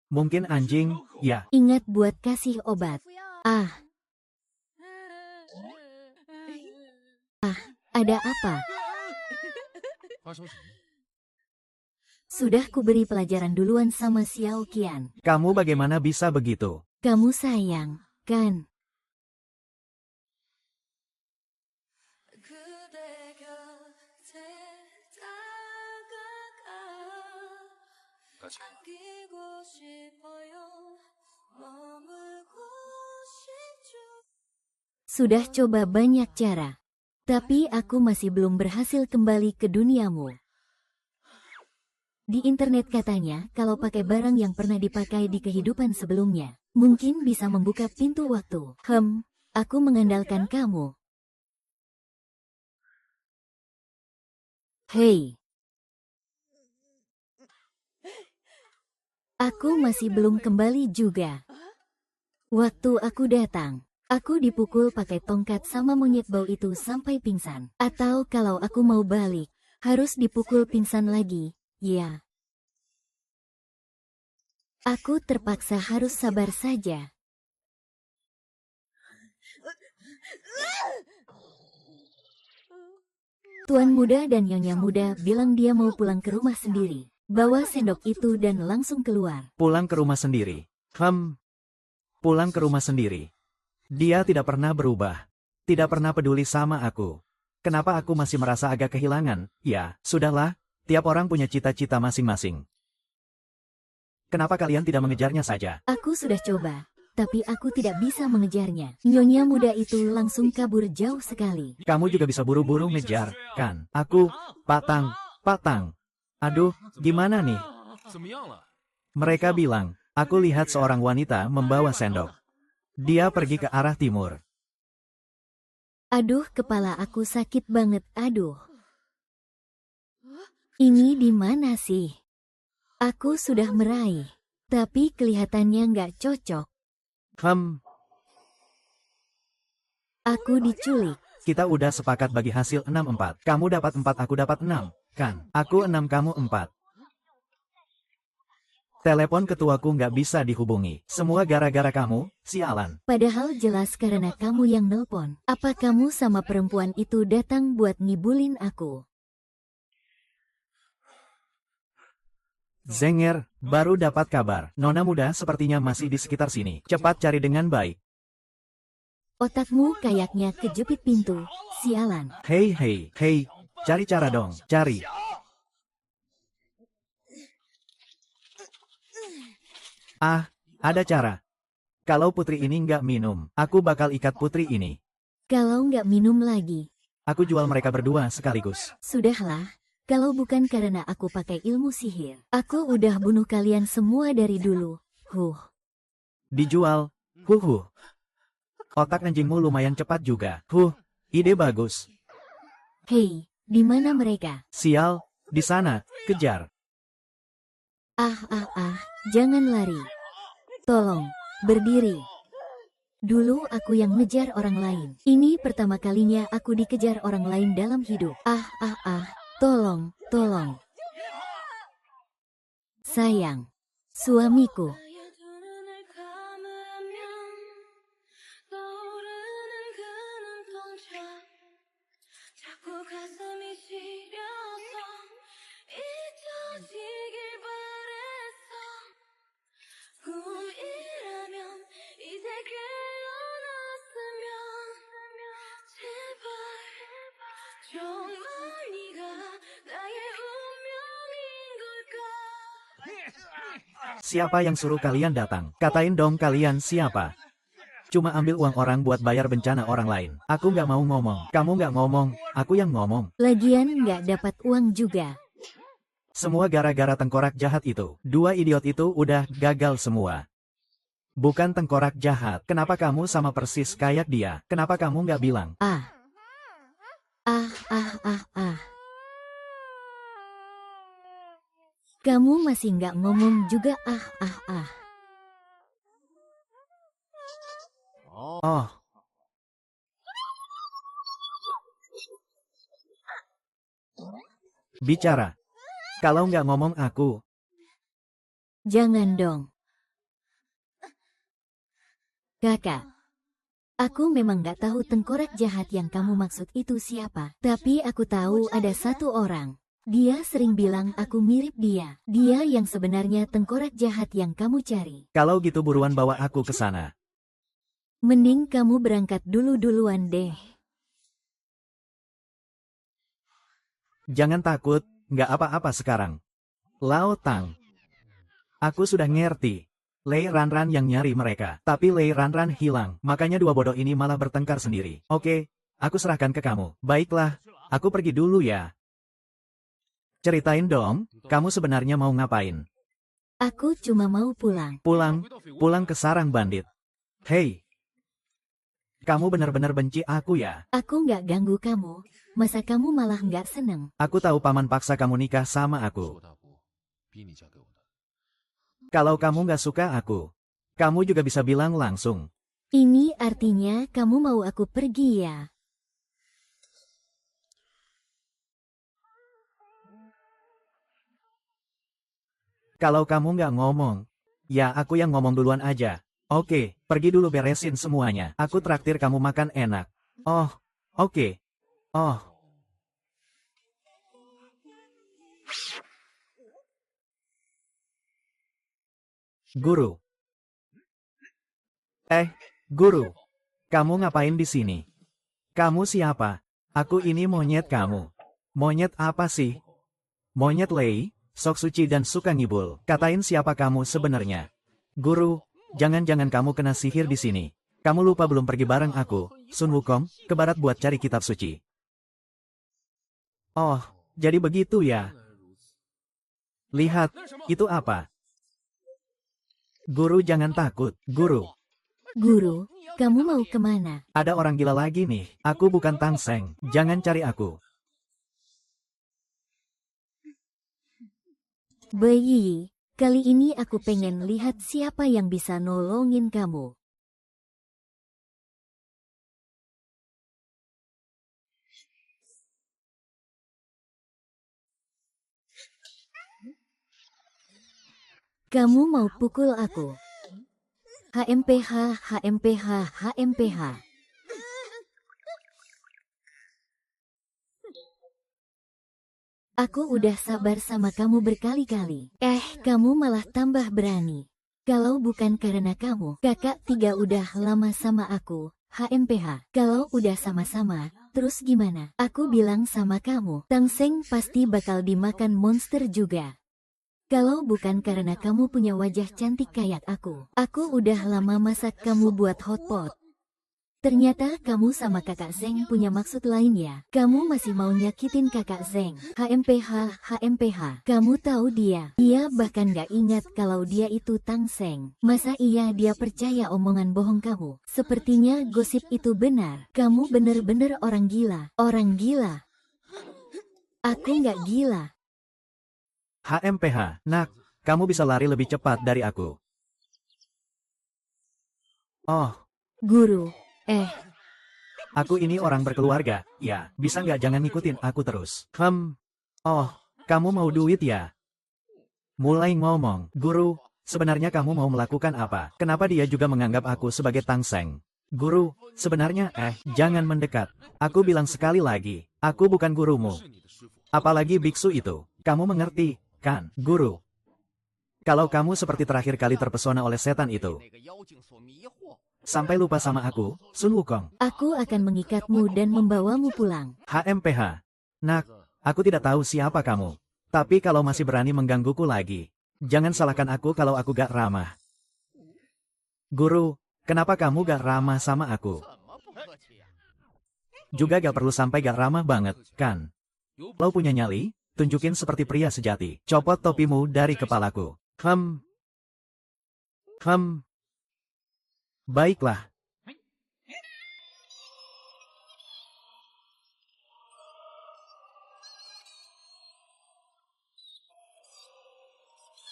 Mungkin anjing, ya. Ingat buat kasih obat. Ada apa? Sudah kuberi pelajaran duluan sama Xiao Qian. Kamu bagaimana bisa begitu? Kamu sayang, kan? Sudah coba banyak cara, tapi aku masih belum berhasil kembali ke duniamu. Di internet katanya, kalau pakai barang yang pernah dipakai di kehidupan sebelumnya, mungkin bisa membuka pintu waktu. Aku mengandalkan kamu. Hei. Aku masih belum kembali juga. Waktu aku datang, aku dipukul pakai tongkat sama monyet bau itu sampai pingsan. Atau kalau aku mau balik, harus dipukul pingsan lagi. Ya. Aku terpaksa harus sabar saja. Tuan muda dan nyonya muda bilang dia mau pulang ke rumah sendiri. Bawa sendok itu dan langsung keluar. Pulang ke rumah sendiri. Pulang ke rumah sendiri. Dia tidak pernah berubah. Tidak pernah peduli sama aku. Kenapa aku masih merasa agak kehilangan? Ya, sudahlah. Tiap orang punya cita-cita masing-masing. Kenapa kalian tidak mengejarnya saja? Aku sudah coba, tapi aku tidak bisa mengejarnya. Nyonya muda itu langsung kabur jauh sekali. Kamu juga bisa buru-buru ngejar, kan? Aku, Pak Tang. Aduh, gimana nih? Mereka bilang, aku lihat seorang wanita membawa sendok. Dia pergi ke arah timur. Aduh, kepala aku sakit banget, aduh. Ini di mana sih? Aku sudah meraih, tapi kelihatannya nggak cocok. Aku diculik. Kita udah sepakat bagi hasil 6-4. Kamu dapat 4, aku dapat 6. Kan? Aku 6, kamu 4. Telepon ketuaku nggak bisa dihubungi. Semua gara-gara kamu, sialan. Padahal jelas karena kamu yang nelpon. Apa kamu sama perempuan itu datang buat ngibulin aku? Zenger, baru dapat kabar. Nona muda sepertinya masih di sekitar sini. Cepat cari dengan baik. Otakmu kayaknya kejepit pintu, sialan. Hei, cari cara dong, cari. Ah, ada cara. Kalau putri ini nggak minum, aku bakal ikat putri ini. Kalau nggak minum lagi, Aku jual mereka berdua sekaligus. sudahlah. Kalau bukan karena aku pakai ilmu sihir, aku udah bunuh kalian semua dari dulu. Dijual. Otak anjingmu lumayan cepat juga. Ide bagus. Hei, di mana mereka? Sial, di sana, kejar. Jangan lari. Tolong, berdiri. Dulu aku yang ngejar orang lain. Ini pertama kalinya aku dikejar orang lain dalam hidup. Tolong. Sayang, suamiku. Siapa yang suruh kalian datang? Katain dong kalian siapa? Cuma ambil uang orang buat bayar bencana orang lain. Aku nggak mau ngomong. Kamu nggak ngomong, aku yang ngomong. Lagian nggak dapat uang juga. Semua gara-gara tengkorak jahat itu. Dua idiot itu udah gagal semua. Bukan tengkorak jahat. Kenapa kamu sama persis kayak dia? Kenapa kamu nggak bilang? Kamu masih nggak ngomong juga. Oh. Bicara. Kalau nggak ngomong aku. Jangan dong. Kakak. Aku memang nggak tahu tengkorak jahat yang kamu maksud itu siapa. Tapi aku tahu ada satu orang. Dia sering bilang aku mirip dia. Dia yang sebenarnya tengkorak jahat yang kamu cari. Kalau gitu buruan bawa aku ke sana. Mending kamu berangkat duluan deh. Jangan takut, nggak apa-apa sekarang. Lao Tang. Aku sudah ngerti. Lei Ranran yang nyari mereka. Tapi Lei Ranran hilang. Makanya dua bodoh ini malah bertengkar sendiri. Oke, aku serahkan ke kamu. Baiklah, aku pergi dulu ya. Ceritain dong, kamu sebenarnya mau ngapain? Aku cuma mau pulang. Pulang ke sarang bandit. Hei, kamu benar-benar benci aku ya? Aku nggak ganggu kamu. Masa kamu malah nggak seneng? Aku tahu paman paksa kamu nikah sama aku. Kalau kamu nggak suka aku, kamu juga bisa bilang langsung. Ini artinya kamu mau aku pergi ya? Kalau kamu nggak ngomong, ya aku yang ngomong duluan aja. Oke, pergi dulu beresin semuanya. Aku traktir kamu makan enak. Oh, oke. Oh. Guru. Guru. Kamu ngapain di sini? Kamu siapa? Aku ini monyet kamu. Monyet apa sih? Monyet Lei, sok suci dan suka ngibul. Katain siapa kamu sebenarnya? Guru, jangan-jangan kamu kena sihir di sini. Kamu lupa belum pergi bareng aku, Sun Wukong, ke barat buat cari kitab suci. Oh, jadi begitu ya? Lihat, itu apa? Guru jangan takut, Guru. Guru, kamu mau kemana? Ada orang gila lagi nih. Aku bukan Tang Seng. Jangan cari aku. Bayi, kali ini aku pengen lihat siapa yang bisa nolongin kamu. Kamu mau pukul aku? HMPH, HMPH, HMPH. Aku udah sabar sama kamu berkali-kali. Kamu malah tambah berani. Kalau bukan karena kamu, kakak tiga udah lama sama aku. HMPH, kalau udah sama-sama, terus gimana? Aku bilang sama kamu, Tang Seng pasti bakal dimakan monster juga. Kalau bukan karena kamu punya wajah cantik kayak aku udah lama masak kamu buat hotpot. Ternyata kamu sama kakak Zeng punya maksud lain ya. Kamu masih mau nyakitin kakak Zeng. HMPH, HMPH. Kamu tahu dia. Dia bahkan gak ingat kalau dia itu Tang Seng. Masa iya dia percaya omongan bohong kamu? Sepertinya gosip itu benar. Kamu bener-bener orang gila. Orang gila. Aku nggak gila. HMPH, nak, kamu bisa lari lebih cepat dari aku. Oh, Guru, aku ini orang berkeluarga, ya, bisa nggak jangan ngikutin aku terus. Oh, kamu mau duit ya? Mulai ngomong, guru, sebenarnya kamu mau melakukan apa? Kenapa dia juga menganggap aku sebagai Tang Seng? Guru, sebenarnya, jangan mendekat. Aku bilang sekali lagi, aku bukan gurumu. Apalagi biksu itu, kamu mengerti, kan, guru? Kalau kamu seperti terakhir kali terpesona oleh setan itu, sampai lupa sama aku, Sun Wukong. aku akan mengikatmu dan membawamu pulang. HMPH. Nak, aku tidak tahu siapa kamu. Tapi kalau masih berani menggangguku lagi, jangan salahkan aku kalau aku gak ramah. Guru, kenapa kamu gak ramah sama aku? Juga gak perlu sampai gak ramah banget, kan? Lo punya nyali? Tunjukin seperti pria sejati. Copot topimu dari kepalaku. Baiklah.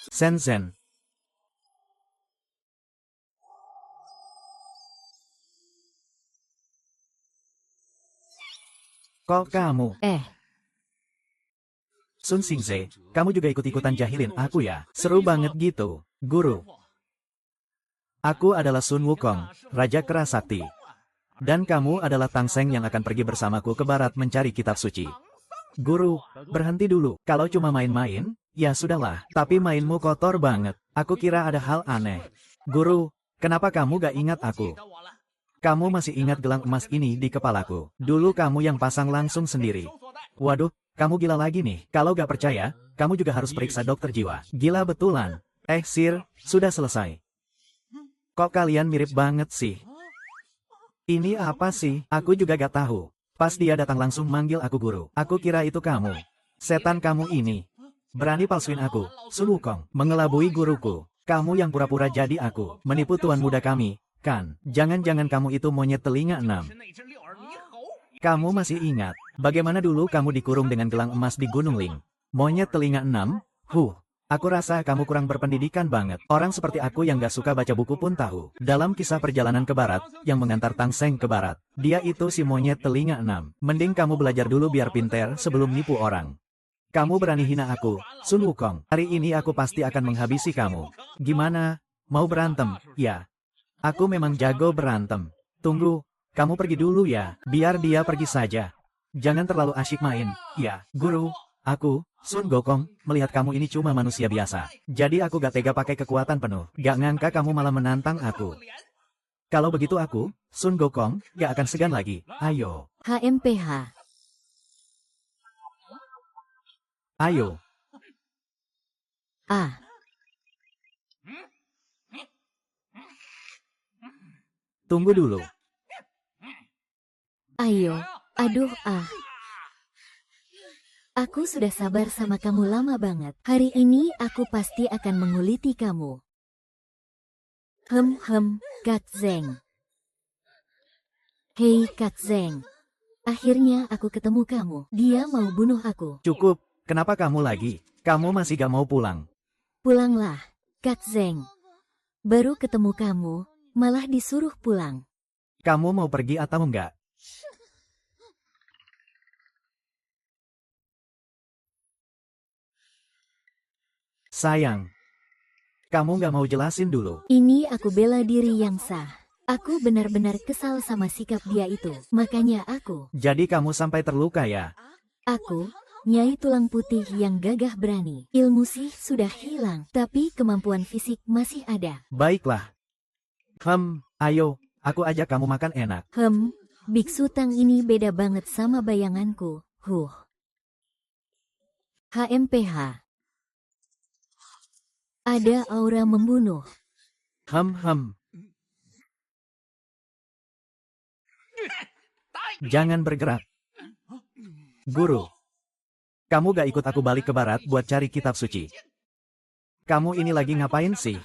Sensen. Kok kamu? Sun Xingze, kamu juga ikut-ikutan jahilin aku ya? Seru banget gitu, guru. Aku adalah Sun Wukong, Raja Kera Sakti. Dan kamu adalah Tang Seng yang akan pergi bersamaku ke barat mencari kitab suci. Guru, berhenti dulu. Kalau cuma main-main, ya sudahlah. Tapi mainmu kotor banget. Aku kira ada hal aneh. Guru, kenapa kamu gak ingat aku? Kamu masih ingat gelang emas ini di kepalaku. Dulu kamu yang pasang langsung sendiri. Waduh, kamu gila lagi nih. Kalau gak percaya, kamu juga harus periksa dokter jiwa. Gila betulan. Sir, sudah selesai. Kok kalian mirip banget sih? Ini apa sih? Aku juga gak tahu. Pas dia datang langsung manggil aku guru. Aku kira itu kamu. Setan kamu ini. Berani palsuin aku, Sun Wukong. Mengelabui guruku. Kamu yang pura-pura jadi aku. Menipu tuan muda kami, kan? Jangan-jangan kamu itu monyet telinga 6. Kamu masih ingat, bagaimana dulu kamu dikurung dengan gelang emas di Gunung Ling? Monyet telinga 6? Aku rasa kamu kurang berpendidikan banget. Orang seperti aku yang gak suka baca buku pun tahu. Dalam kisah perjalanan ke barat, yang mengantar Tang Seng ke barat, dia itu si monyet telinga 6. Mending kamu belajar dulu biar pinter sebelum nipu orang. Kamu berani hina aku, Sun Wukong. Hari ini aku pasti akan menghabisi kamu. Gimana? Mau berantem? Ya. Aku memang jago berantem. Tunggu, kamu pergi dulu ya. Biar dia pergi saja. Jangan terlalu asyik main. Ya, guru. Aku, Sun Gokong, melihat kamu ini cuma manusia biasa. Jadi aku gak tega pakai kekuatan penuh. Gak ngangka kamu malah menantang aku. Kalau begitu aku, Sun Gokong, gak akan segan lagi. Ayo. HMPH. Ayo. Tunggu dulu. Ayo. Aduh, Aku sudah sabar sama kamu lama banget. Hari ini aku pasti akan menguliti kamu. Kak Zeng. Hei Kak Zeng. Akhirnya aku ketemu kamu. Dia mau bunuh aku. Cukup, kenapa kamu lagi? Kamu masih gak mau pulang? Pulanglah, Kak Zeng. Baru ketemu kamu, malah disuruh pulang. Kamu mau pergi atau enggak? Sayang, kamu gak mau jelasin dulu. Ini aku bela diri yang sah. Aku benar-benar kesal sama sikap dia itu. Makanya aku. Jadi kamu sampai terluka ya? Aku, Nyai Tulang Putih yang gagah berani. Ilmu sih sudah hilang, tapi kemampuan fisik masih ada. Baiklah. Ayo, aku ajak kamu makan enak. Biksu Tang ini beda banget sama bayanganku. HMPH. Ada aura membunuh. Jangan bergerak. Guru. Kamu gak ikut aku balik ke barat buat cari kitab suci. Kamu ini lagi ngapain sih?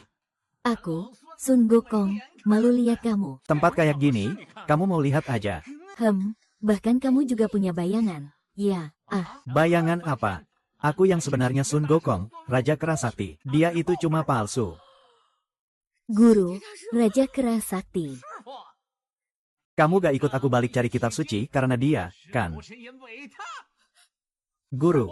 Aku, Sun Gokong, malu lihat kamu. Tempat kayak gini, kamu mau lihat aja. Bahkan kamu juga punya bayangan. Ya, Bayangan apa? Aku yang sebenarnya Sun Gokong, Raja Kera Sakti. Dia itu cuma palsu. Guru, Raja Kera Sakti. Kamu gak ikut aku balik cari kitab suci karena dia, kan? Guru,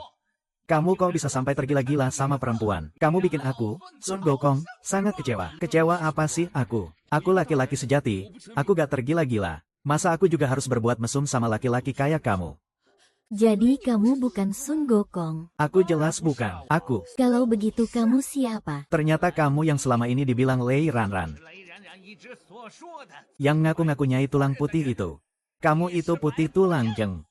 kamu kok bisa sampai tergila-gila sama perempuan? Kamu bikin aku, Sun Gokong, sangat kecewa. Kecewa apa sih aku? Aku laki-laki sejati, aku gak tergila-gila. Masa aku juga harus berbuat mesum sama laki-laki kayak kamu? Jadi kamu bukan Sun Gokong. Aku jelas bukan. Aku. Kalau begitu kamu siapa? Ternyata kamu yang selama ini dibilang Lei Ranran. Yang ngaku-ngakunya tulang putih itu. Kamu itu putih tulang jeng.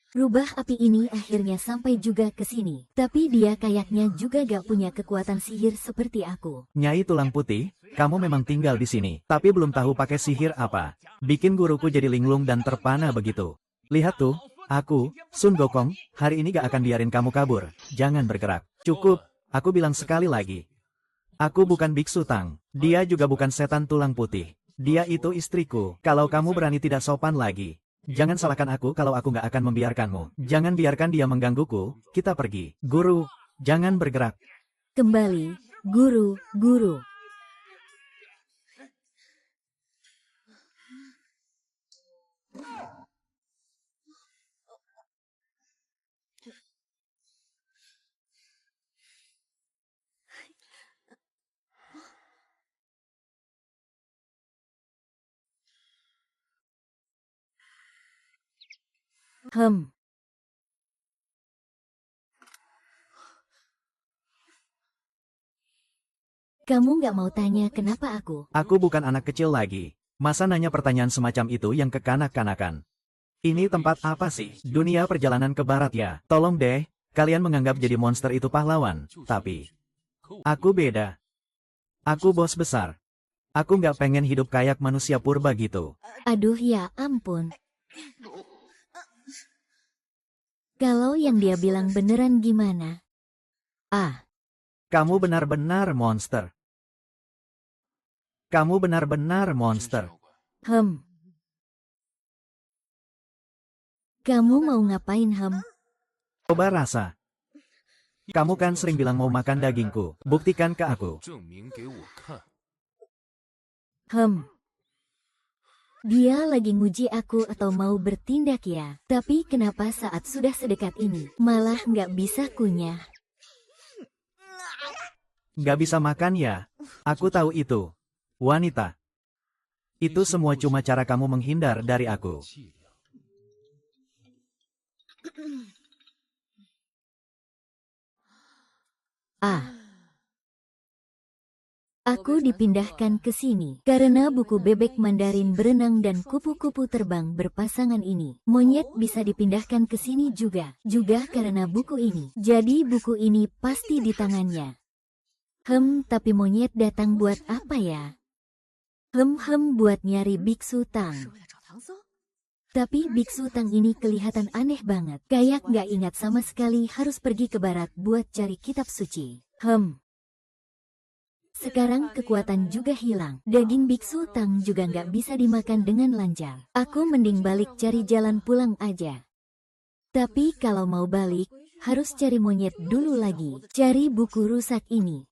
Rubah api ini akhirnya sampai juga ke sini. Tapi dia kayaknya juga gak punya kekuatan sihir seperti aku. Nyai tulang putih, kamu memang tinggal di sini. Tapi belum tahu pakai sihir apa. Bikin guruku jadi linglung dan terpana begitu. Lihat tuh, aku, Sun Gokong, hari ini gak akan biarin kamu kabur. Jangan bergerak. Cukup, aku bilang sekali lagi. Aku bukan biksu Tang. Dia juga bukan setan tulang putih. Dia itu istriku. Kalau kamu berani tidak sopan lagi. Jangan salahkan aku kalau aku nggak akan membiarkanmu. Jangan biarkan dia menggangguku, kita pergi. Guru, jangan bergerak. Kembali, guru. Kamu nggak mau tanya kenapa aku? Aku bukan anak kecil lagi. Masa nanya pertanyaan semacam itu yang kekanak-kanakan? Ini tempat apa sih? Dunia perjalanan ke barat ya. Tolong deh, kalian menganggap jadi monster itu pahlawan. Tapi, aku beda. Aku bos besar. Aku nggak pengen hidup kayak manusia purba gitu. Aduh ya ampun. Kalau yang dia bilang beneran gimana? Kamu benar-benar monster. Kamu benar-benar monster. Kamu mau ngapain Coba rasa. Kamu kan sering bilang mau makan dagingku. Buktikan ke aku. Dia lagi nguji aku atau mau bertindak ya? Tapi kenapa saat sudah sedekat ini, malah nggak bisa kunyah? Nggak bisa makan ya? Aku tahu itu. Wanita. Itu semua cuma cara kamu menghindar dari aku. Aku dipindahkan ke sini karena buku bebek Mandarin berenang dan kupu-kupu terbang berpasangan ini. Monyet bisa dipindahkan ke sini juga karena buku ini. Jadi buku ini pasti di tangannya. Tapi monyet datang buat apa ya? Buat nyari Biksu Tang. Tapi Biksu Tang ini kelihatan aneh banget. Kayak nggak ingat sama sekali harus pergi ke barat buat cari kitab suci. Sekarang kekuatan juga hilang. Daging Biksu Tang juga nggak bisa dimakan dengan lancar. Aku mending balik cari jalan pulang aja. Tapi kalau mau balik, harus cari monyet dulu lagi. Cari buku rusak ini.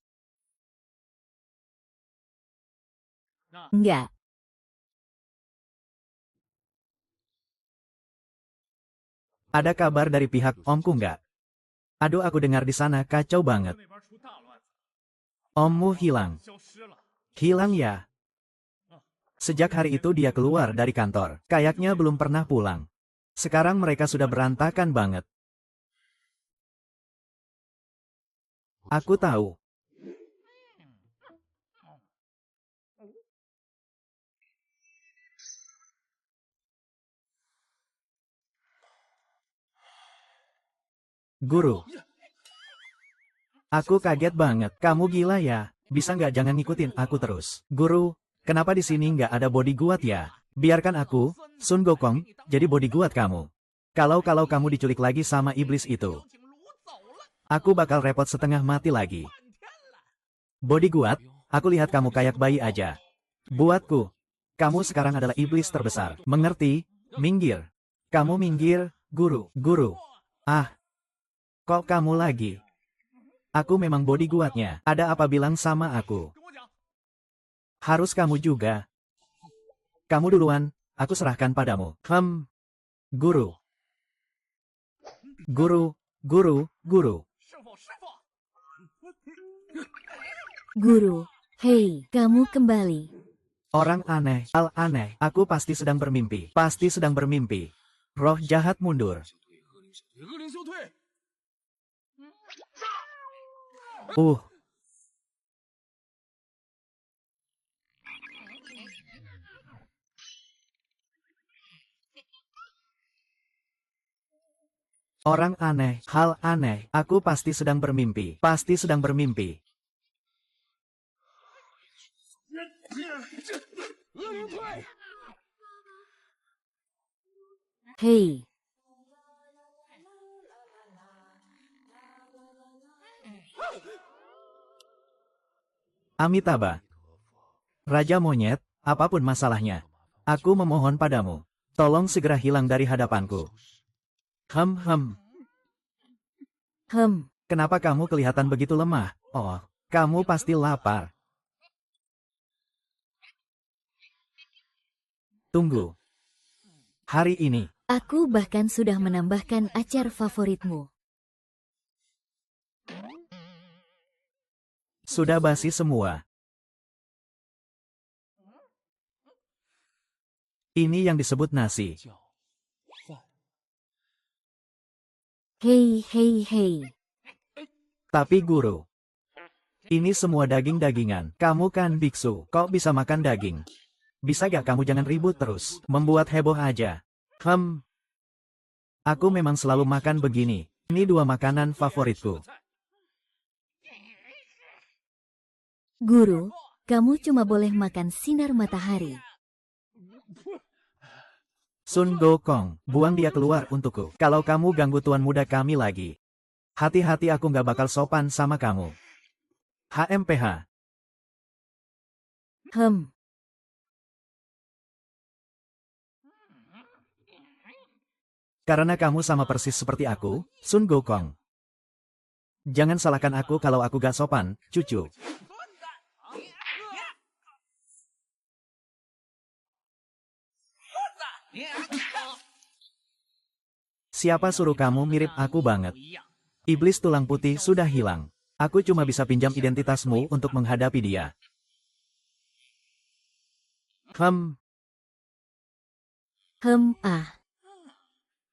Enggak. Ada kabar dari pihak omku nggak? Aduh, aku dengar di sana kacau banget. Ommu hilang. Hilang ya? Sejak hari itu dia keluar dari kantor. Kayaknya belum pernah pulang. Sekarang mereka sudah berantakan banget. Aku tahu. Guru. Aku kaget banget. Kamu gila ya? Bisa nggak jangan ngikutin aku terus? Guru, kenapa di sini nggak ada bodyguard ya? Biarkan aku, Sun Gokong, jadi bodyguard kamu. Kalau kamu diculik lagi sama iblis itu, aku bakal repot setengah mati lagi. Bodyguard, aku lihat kamu kayak bayi aja. Buatku, kamu sekarang adalah iblis terbesar. Mengerti? Minggir. Kamu minggir, guru. Guru. Ah, kok kamu lagi? Aku memang bodyguardnya. Ada apa bilang sama aku? Harus kamu juga. Kamu duluan, aku serahkan padamu. Guru. Guru, guru, guru. Guru, hei, kamu kembali. Orang aneh, hal aneh. Aku pasti sedang bermimpi. Pasti sedang bermimpi. Roh jahat mundur. Orang aneh, hal aneh. Aku pasti sedang bermimpi. Pasti sedang bermimpi. Hei, Amitabha. Raja Monyet, apapun masalahnya. Aku memohon padamu. Tolong segera hilang dari hadapanku. Hem. Kenapa kamu kelihatan begitu lemah? Oh, kamu pasti lapar. Tunggu. Hari ini, aku bahkan sudah menambahkan acar favoritmu. sudah basi semua. Ini yang disebut nasi. Hei. Tapi guru, ini semua daging-dagingan. Kamu kan biksu, kok bisa makan daging? Bisa gak kamu jangan ribut terus, membuat heboh aja. Aku memang selalu makan begini. Ini dua makanan favoritku. Guru, kamu cuma boleh makan sinar matahari. Sun Gokong, buang dia keluar untukku. Kalau kamu ganggu tuan muda kami lagi, hati-hati aku gak bakal sopan sama kamu. HMPH. Karena kamu sama persis seperti aku, Sun Gokong. Jangan salahkan aku kalau aku gak sopan, cucu. Siapa suruh kamu mirip aku banget? Iblis tulang putih sudah hilang. Aku cuma bisa pinjam identitasmu untuk menghadapi dia.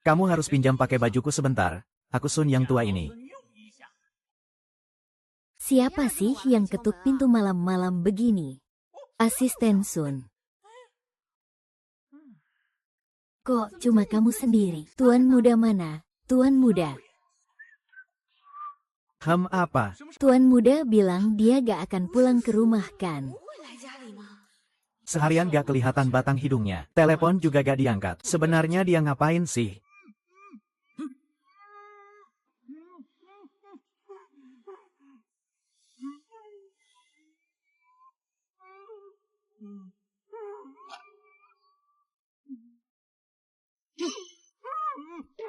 Kamu harus pinjam pakai bajuku sebentar. Aku Sun yang tua ini. Siapa sih yang ketuk pintu malam-malam begini? Asisten Sun. Kok cuma kamu sendiri? Tuan muda mana? Tuan muda. Apa? Tuan muda bilang dia gak akan pulang ke rumah kan? Seharian gak kelihatan batang hidungnya. Telepon juga gak diangkat. Sebenarnya dia ngapain sih?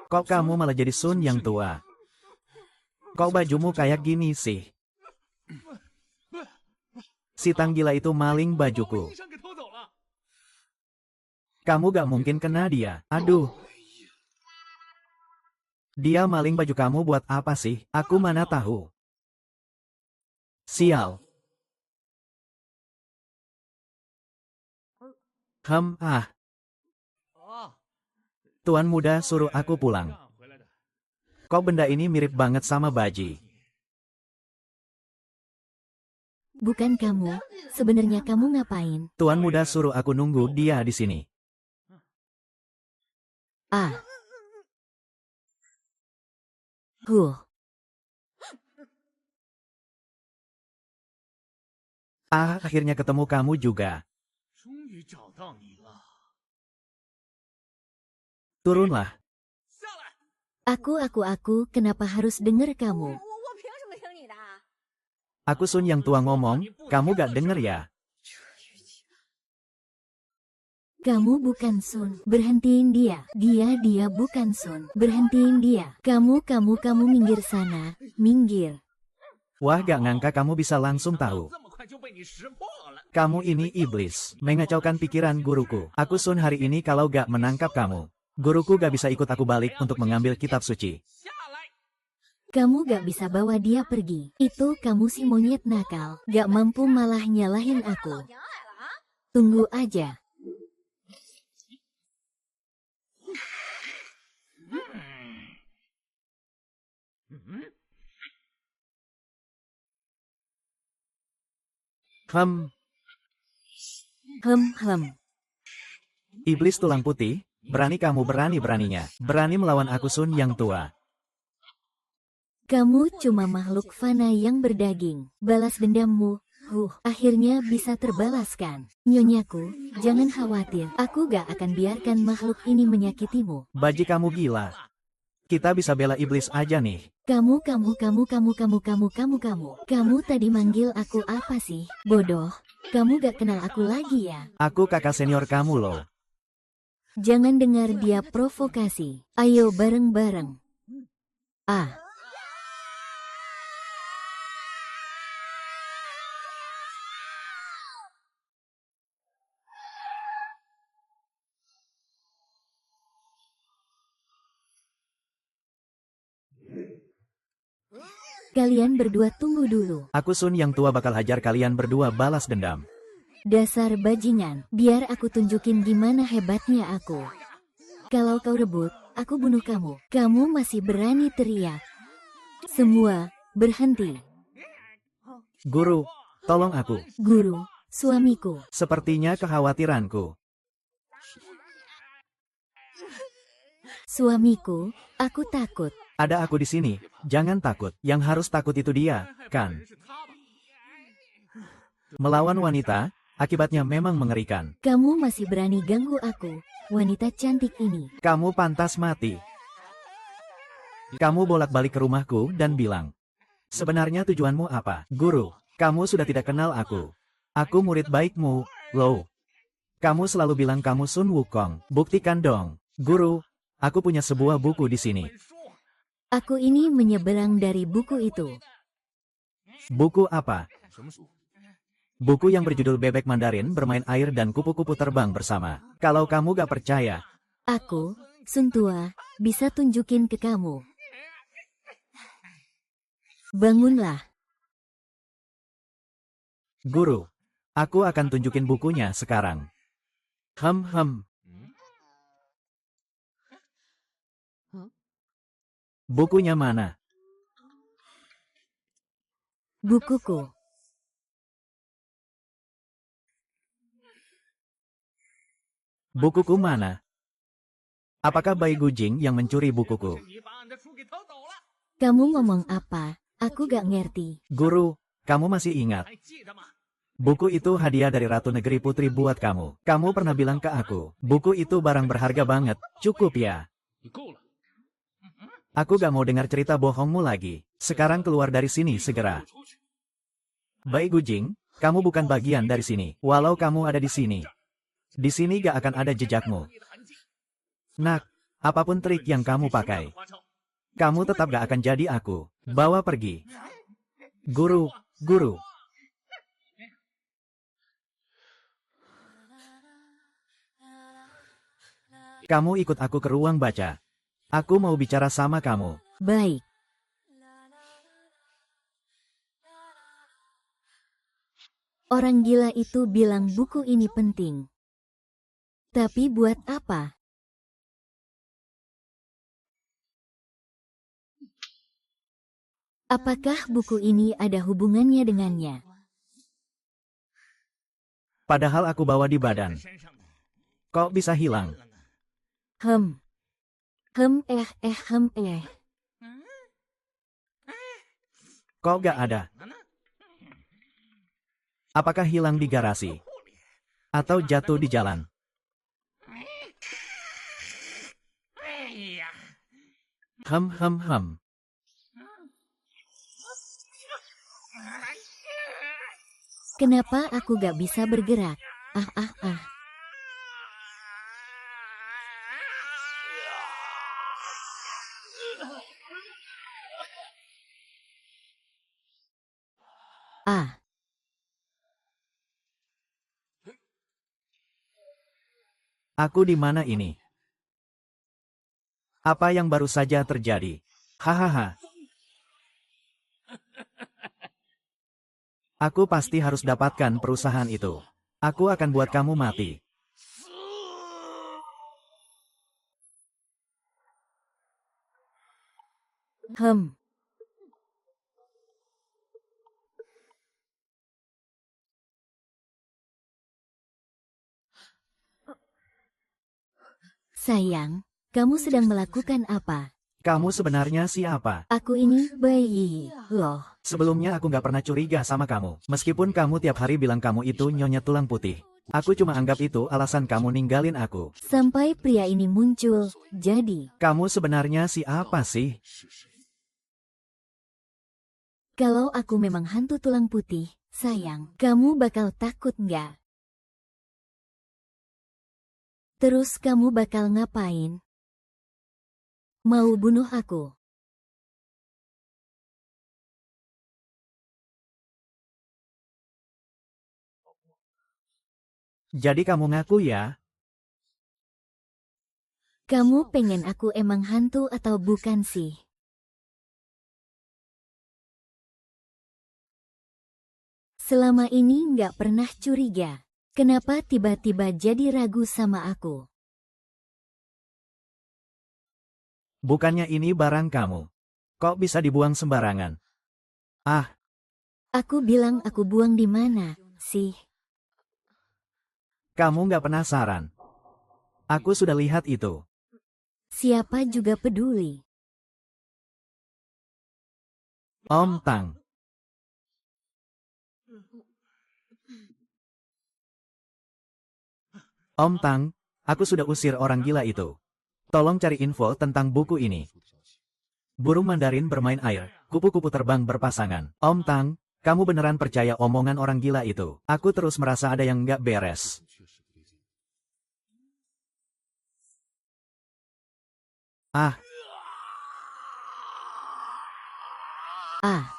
Kok kamu malah jadi Sun yang tua? Kok bajumu kayak gini sih? Si tang gila itu maling bajuku. Kamu gak mungkin kena dia. Aduh. Dia maling baju kamu buat apa sih? Aku mana tahu. Sial. Tuan muda suruh aku pulang. Kok benda ini mirip banget sama Baji? Bukan kamu, sebenarnya kamu ngapain? Tuan muda suruh aku nunggu dia di sini. Ah, akhirnya ketemu kamu juga. Turunlah. Aku, kenapa harus denger kamu? Aku Sun yang tua ngomong, kamu gak denger ya? Kamu bukan Sun. Berhentiin dia. Dia bukan Sun. Berhentiin dia. Kamu minggir sana. Minggir. Wah, gak ngangka kamu bisa langsung tahu. Kamu ini iblis, mengacaukan pikiran guruku. Aku Sun hari ini kalau gak menangkap kamu. Guruku gak bisa ikut aku balik untuk mengambil kitab suci. Kamu gak bisa bawa dia pergi. Itu kamu si monyet nakal. Gak mampu malah nyalahin aku. Tunggu aja. Hem, iblis tulang putih, berani kamu berani-beraninya. Berani melawan aku Sun yang tua. Kamu cuma makhluk fana yang berdaging. Balas dendammu, akhirnya bisa terbalaskan. Nyonyaku, jangan khawatir. Aku gak akan biarkan makhluk ini menyakitimu. Baji kamu gila. Kita bisa bela iblis aja nih. Kamu tadi manggil aku apa sih? Bodoh. Kamu gak kenal aku lagi ya? Aku kakak senior kamu loh. Jangan dengar dia provokasi. Ayo bareng-bareng. Ah. Kalian berdua tunggu dulu. Aku Sun yang tua bakal hajar kalian berdua balas dendam. Dasar bajingan, biar aku tunjukin gimana hebatnya aku. Kalau kau rebut, aku bunuh kamu. Kamu masih berani teriak. Semua, berhenti. Guru, tolong aku. Guru, suamiku. Sepertinya kekhawatiranku. Suamiku, aku takut. Ada aku di sini, jangan takut. Yang harus takut itu dia, kan? Melawan wanita, akibatnya memang mengerikan. Kamu masih berani ganggu aku, wanita cantik ini. Kamu pantas mati. Kamu bolak-balik ke rumahku dan bilang, sebenarnya tujuanmu apa? Guru, kamu sudah tidak kenal aku. Aku murid baikmu, loh. Kamu selalu bilang kamu Sun Wukong. Buktikan dong. Guru, aku punya sebuah buku di sini. Aku ini menyeberang dari buku itu. Buku apa? Buku yang berjudul Bebek Mandarin Bermain Air dan Kupu-Kupu Terbang Bersama. Kalau kamu gak percaya, aku, Sun Tua, bisa tunjukin ke kamu. Bangunlah. Guru, aku akan tunjukin bukunya sekarang. Bukunya mana? Bukuku. Bukuku mana? Apakah Bai Gujing yang mencuri bukuku? Kamu ngomong apa? Aku gak ngerti. Guru, kamu masih ingat? Buku itu hadiah dari Ratu Negeri Putri buat kamu. Kamu pernah bilang ke aku, buku itu barang berharga banget. Cukup ya? Aku gak mau dengar cerita bohongmu lagi. Sekarang keluar dari sini segera. Bai Gujing, kamu bukan bagian dari sini. Walau kamu ada di sini. Di sini gak akan ada jejakmu. Nak, apapun trik yang kamu pakai, kamu tetap gak akan jadi aku. Bawa pergi. Guru, guru. Kamu ikut aku ke ruang baca. Aku mau bicara sama kamu. Baik. Orang gila itu bilang buku ini penting. Tapi buat apa? Apakah buku ini ada hubungannya dengannya? Padahal aku bawa di badan. Kok bisa hilang? Kok gak ada? Apakah hilang di garasi? Atau jatuh di jalan? Hem. Kenapa aku gak bisa bergerak? Ah. Ah, Aku di mana ini? Apa yang baru saja terjadi? Hahaha. Aku pasti harus dapatkan perusahaan itu. Aku akan buat kamu mati. hem. Sayang, kamu sedang melakukan apa? Kamu sebenarnya siapa? Aku ini bayi, loh. Sebelumnya aku nggak pernah curiga sama kamu. Meskipun kamu tiap hari bilang kamu itu nyonya tulang putih. Aku cuma anggap itu alasan kamu ninggalin aku. Sampai pria ini muncul, jadi, Kamu sebenarnya siapa sih? kalau aku memang hantu tulang putih, sayang, kamu bakal takut nggak? Terus kamu bakal ngapain? Mau bunuh aku? Jadi kamu ngaku ya? Kamu pengen aku emang hantu atau bukan sih? Selama ini nggak pernah curiga. Kenapa tiba-tiba jadi ragu sama aku? Bukannya ini barang kamu. Kok bisa dibuang sembarangan? Ah, Aku bilang aku buang di mana, sih? kamu nggak penasaran? Aku sudah lihat itu. Siapa juga peduli. Om Tang. Om Tang, aku sudah usir orang gila itu. Tolong cari info tentang buku ini. Burung Mandarin bermain air, kupu-kupu terbang berpasangan. Om Tang, kamu beneran percaya omongan orang gila itu? Aku terus merasa ada yang nggak beres. Ah, Ah,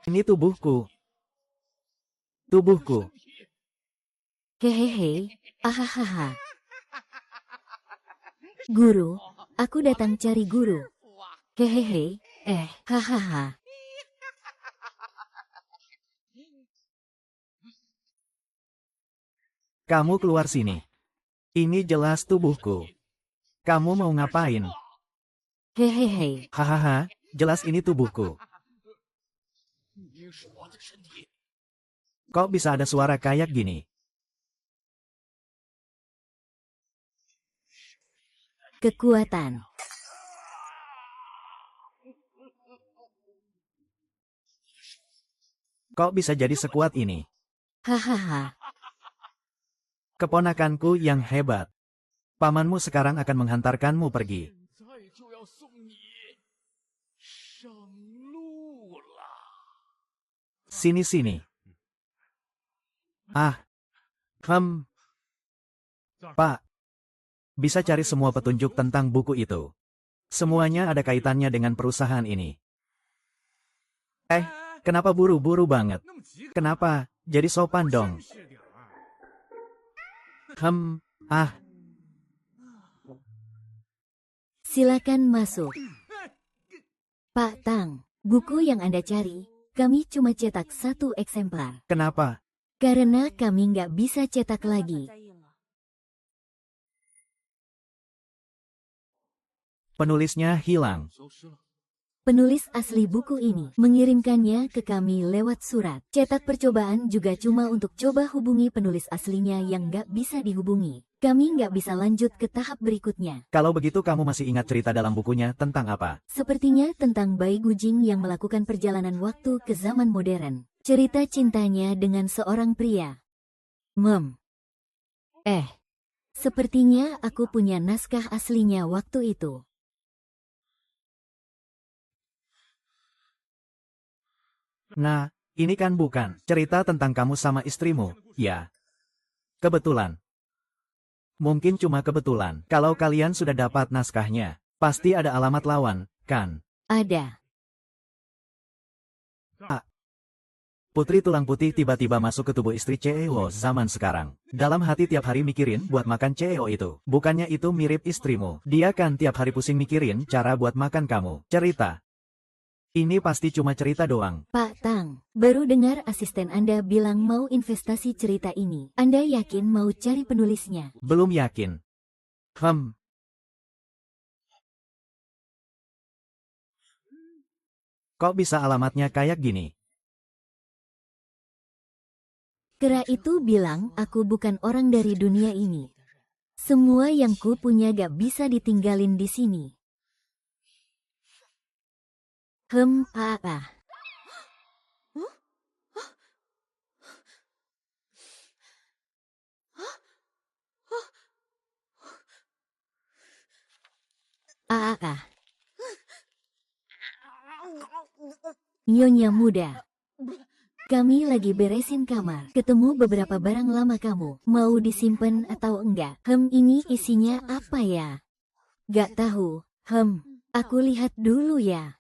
ini tubuhku. Tubuhku. hehehe, ahahaha. Guru, aku datang cari guru. Hehehe, hahaha. Kamu keluar sini. Ini jelas tubuhku. Kamu mau ngapain? Hehehe, Hahaha, jelas ini tubuhku. Kok bisa ada suara kayak gini? kekuatan. Kok bisa jadi sekuat ini? Hahaha. Keponakanku yang hebat. Pamanmu sekarang akan menghantarkanmu pergi. Sini. Ah, Pak, bisa cari semua petunjuk tentang buku itu. Semuanya ada kaitannya dengan perusahaan ini. Kenapa buru-buru banget? Kenapa? Jadi sopan dong. Ah, Silakan masuk. Pak Tang, buku yang Anda cari, kami cuma cetak 1 eksemplar. kenapa? Karena kami nggak bisa cetak lagi. Penulisnya hilang. Penulis asli buku ini mengirimkannya ke kami lewat surat. Cetak percobaan juga cuma untuk coba hubungi penulis aslinya yang nggak bisa dihubungi. Kami nggak bisa lanjut ke tahap berikutnya. Kalau begitu kamu masih ingat cerita dalam bukunya tentang apa? Sepertinya tentang bayi Gujing yang melakukan perjalanan waktu ke zaman modern. Cerita cintanya dengan seorang pria. Sepertinya aku punya naskah aslinya waktu itu. Nah, ini kan bukan cerita tentang kamu sama istrimu, ya? Kebetulan. Mungkin cuma kebetulan. Kalau kalian sudah dapat naskahnya, pasti ada alamat lawan, kan? Ada. Putri tulang putih tiba-tiba masuk ke tubuh istri CEO zaman sekarang. Dalam hati tiap hari mikirin buat makan CEO itu. Bukannya itu mirip istrimu. Dia kan tiap hari pusing mikirin cara buat makan kamu. Cerita. Ini pasti cuma cerita doang. Pak Tang, baru dengar asisten Anda bilang mau investasi cerita ini. Anda yakin mau cari penulisnya? Belum yakin. Kok bisa alamatnya kayak gini? Kera itu bilang aku bukan orang dari dunia ini. Semua yang ku punya gak bisa ditinggalin di sini. Nyonya muda. Kami lagi beresin kamar. Ketemu beberapa barang lama kamu. Mau disimpan atau enggak? Ini isinya apa ya? Gak tahu. Aku lihat dulu ya.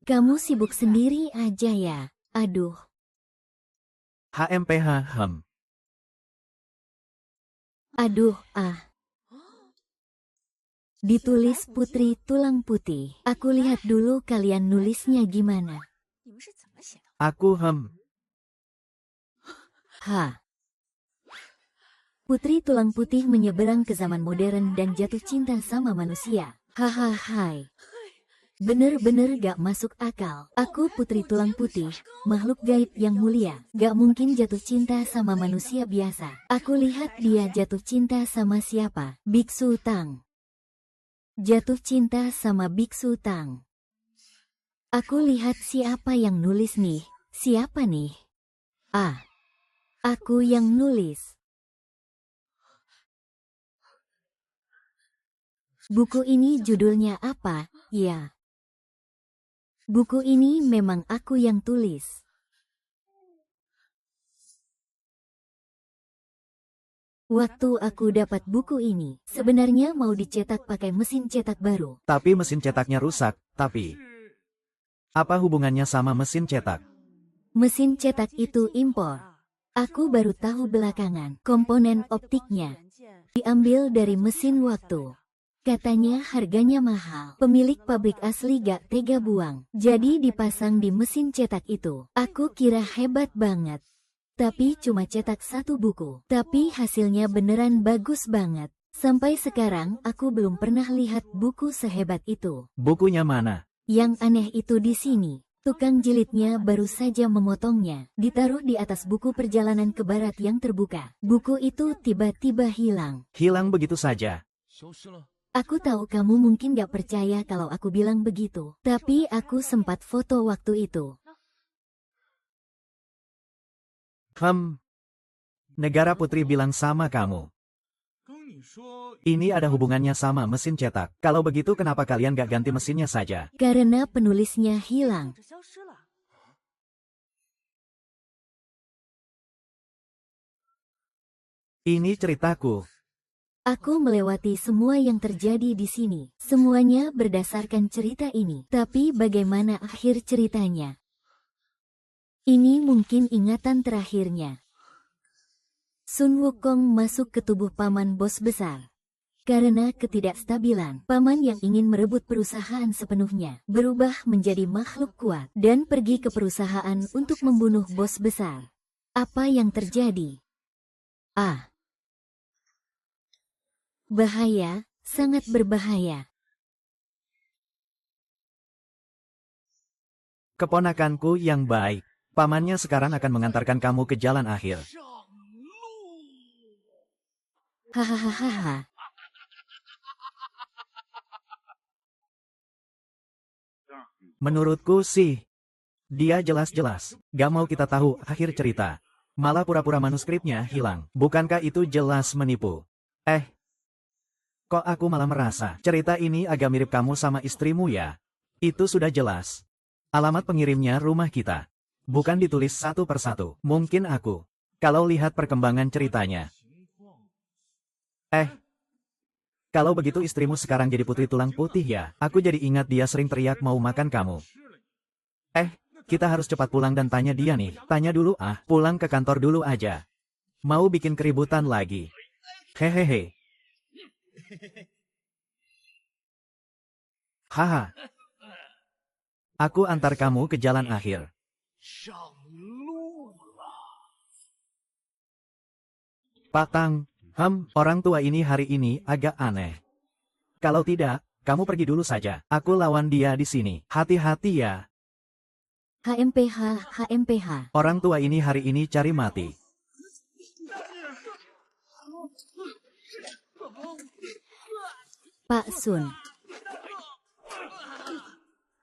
Kamu sibuk sendiri aja ya. Aduh. HMPH. Aduh, Ditulis Putri Tulang Putih. Aku lihat dulu kalian nulisnya gimana. Aku Putri Tulang Putih menyeberang ke zaman modern dan jatuh cinta sama manusia. Hahaha. Bener-bener gak masuk akal. Aku Putri Tulang Putih, makhluk gaib yang mulia. Gak mungkin jatuh cinta sama manusia biasa. Aku lihat dia jatuh cinta sama siapa? Biksu Tang. Jatuh cinta sama Biksu Tang. Aku lihat siapa yang nulis nih. Siapa nih? Aku yang nulis. Buku ini judulnya apa? Ya. Buku ini memang aku yang tulis. Waktu aku dapat buku ini, sebenarnya mau dicetak pakai mesin cetak baru. Tapi mesin cetaknya rusak. Tapi apa hubungannya sama mesin cetak? Mesin cetak itu impor. Aku baru tahu belakangan. Komponen optiknya diambil dari mesin waktu. Katanya harganya mahal. Pemilik pabrik asli gak tega buang. Jadi dipasang di mesin cetak itu. Aku kira hebat banget. Tapi cuma cetak satu buku. Tapi hasilnya beneran bagus banget. Sampai sekarang aku belum pernah lihat buku sehebat itu. Bukunya mana? Yang aneh itu di sini. Tukang jilidnya baru saja memotongnya. Ditaruh di atas buku perjalanan ke barat yang terbuka. Buku itu tiba-tiba hilang. Hilang begitu saja. Aku tahu kamu mungkin gak percaya kalau aku bilang begitu. Tapi aku sempat foto waktu itu. Negara Putri bilang sama kamu. Ini ada hubungannya sama mesin cetak. Kalau begitu kenapa kalian gak ganti mesinnya saja? Karena penulisnya hilang. Ini ceritaku. Aku melewati semua yang terjadi di sini. Semuanya berdasarkan cerita ini. Tapi bagaimana akhir ceritanya? Ini mungkin ingatan terakhirnya. Sun Wukong masuk ke tubuh paman bos besar. Karena ketidakstabilan, paman yang ingin merebut perusahaan sepenuhnya berubah menjadi makhluk kuat dan pergi ke perusahaan untuk membunuh bos besar. Apa yang terjadi? Bahaya, sangat berbahaya. Keponakanku yang baik. Pamannya sekarang akan mengantarkan kamu ke jalan akhir. Hahaha. Menurutku sih, dia jelas-jelas gak mau kita tahu akhir cerita. Malah pura-pura manuskripnya hilang. Bukankah itu jelas menipu? Kok aku malah merasa cerita ini agak mirip kamu sama istrimu ya? Itu sudah jelas. Alamat pengirimnya rumah kita. Bukan ditulis satu persatu. Mungkin aku. Kalau lihat perkembangan ceritanya. Kalau begitu istrimu sekarang jadi putri tulang putih ya? Aku jadi ingat dia sering teriak mau makan kamu. Kita harus cepat pulang dan tanya dia nih. Tanya dulu pulang ke kantor dulu aja. Mau bikin keributan lagi. Hehehe. Haha. Aku antar kamu ke jalan akhir. Pak Tang, orang tua ini hari ini agak aneh. Kalau tidak, kamu pergi dulu saja. Aku lawan dia di sini. Hati-hati ya. HMPH. Orang tua ini hari ini cari mati. Pak Sun.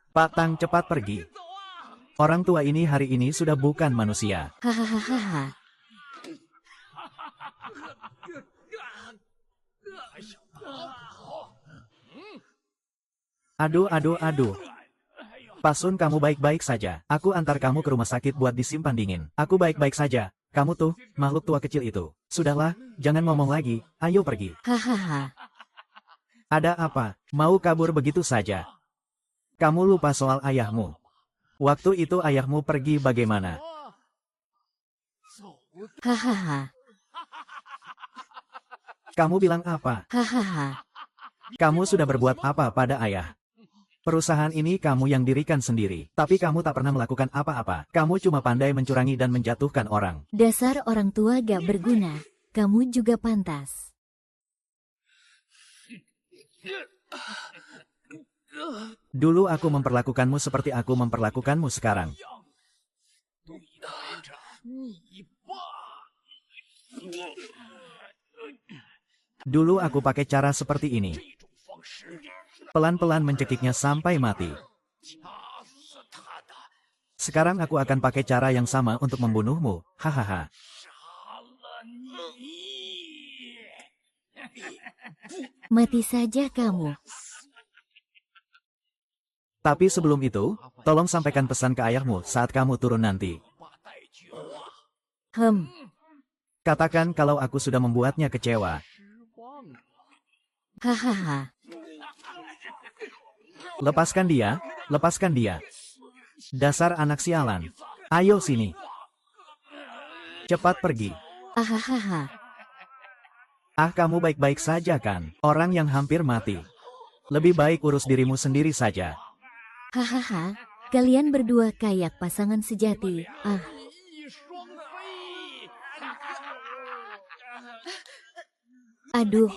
Pak Tang cepat pergi. Orang tua ini hari ini sudah bukan manusia. Hahaha. Aduh. Pak Sun, kamu baik-baik saja. Aku antar kamu ke rumah sakit buat disimpan dingin. Aku baik-baik saja. Kamu tuh, makhluk tua kecil itu. Sudahlah, jangan ngomong lagi. Ayo pergi. Hahaha. Ada apa? Mau kabur begitu saja? Kamu lupa soal ayahmu. Waktu itu ayahmu pergi bagaimana? Hahaha. Kamu bilang apa? Hahaha. Kamu sudah berbuat apa pada ayah? Perusahaan ini kamu yang dirikan sendiri, tapi kamu tak pernah melakukan apa-apa. Kamu cuma pandai mencurangi dan menjatuhkan orang. Dasar orang tua gak berguna. Kamu juga pantas. Dulu aku memperlakukanmu seperti aku memperlakukanmu sekarang. Dulu aku pakai cara seperti ini. Pelan-pelan mencekiknya sampai mati. Sekarang aku akan pakai cara yang sama untuk membunuhmu. Hahaha. Mati saja kamu. Tapi sebelum itu, tolong sampaikan pesan ke ayahmu saat kamu turun nanti. Katakan kalau aku sudah membuatnya kecewa. Hahaha. Lepaskan dia, lepaskan dia. Dasar anak sialan. Ayo sini. Cepat pergi. Ahahaha. Kamu baik-baik saja kan? Orang yang hampir mati. Lebih baik urus dirimu sendiri saja. Hahaha. Kalian berdua kayak pasangan sejati. Aduh.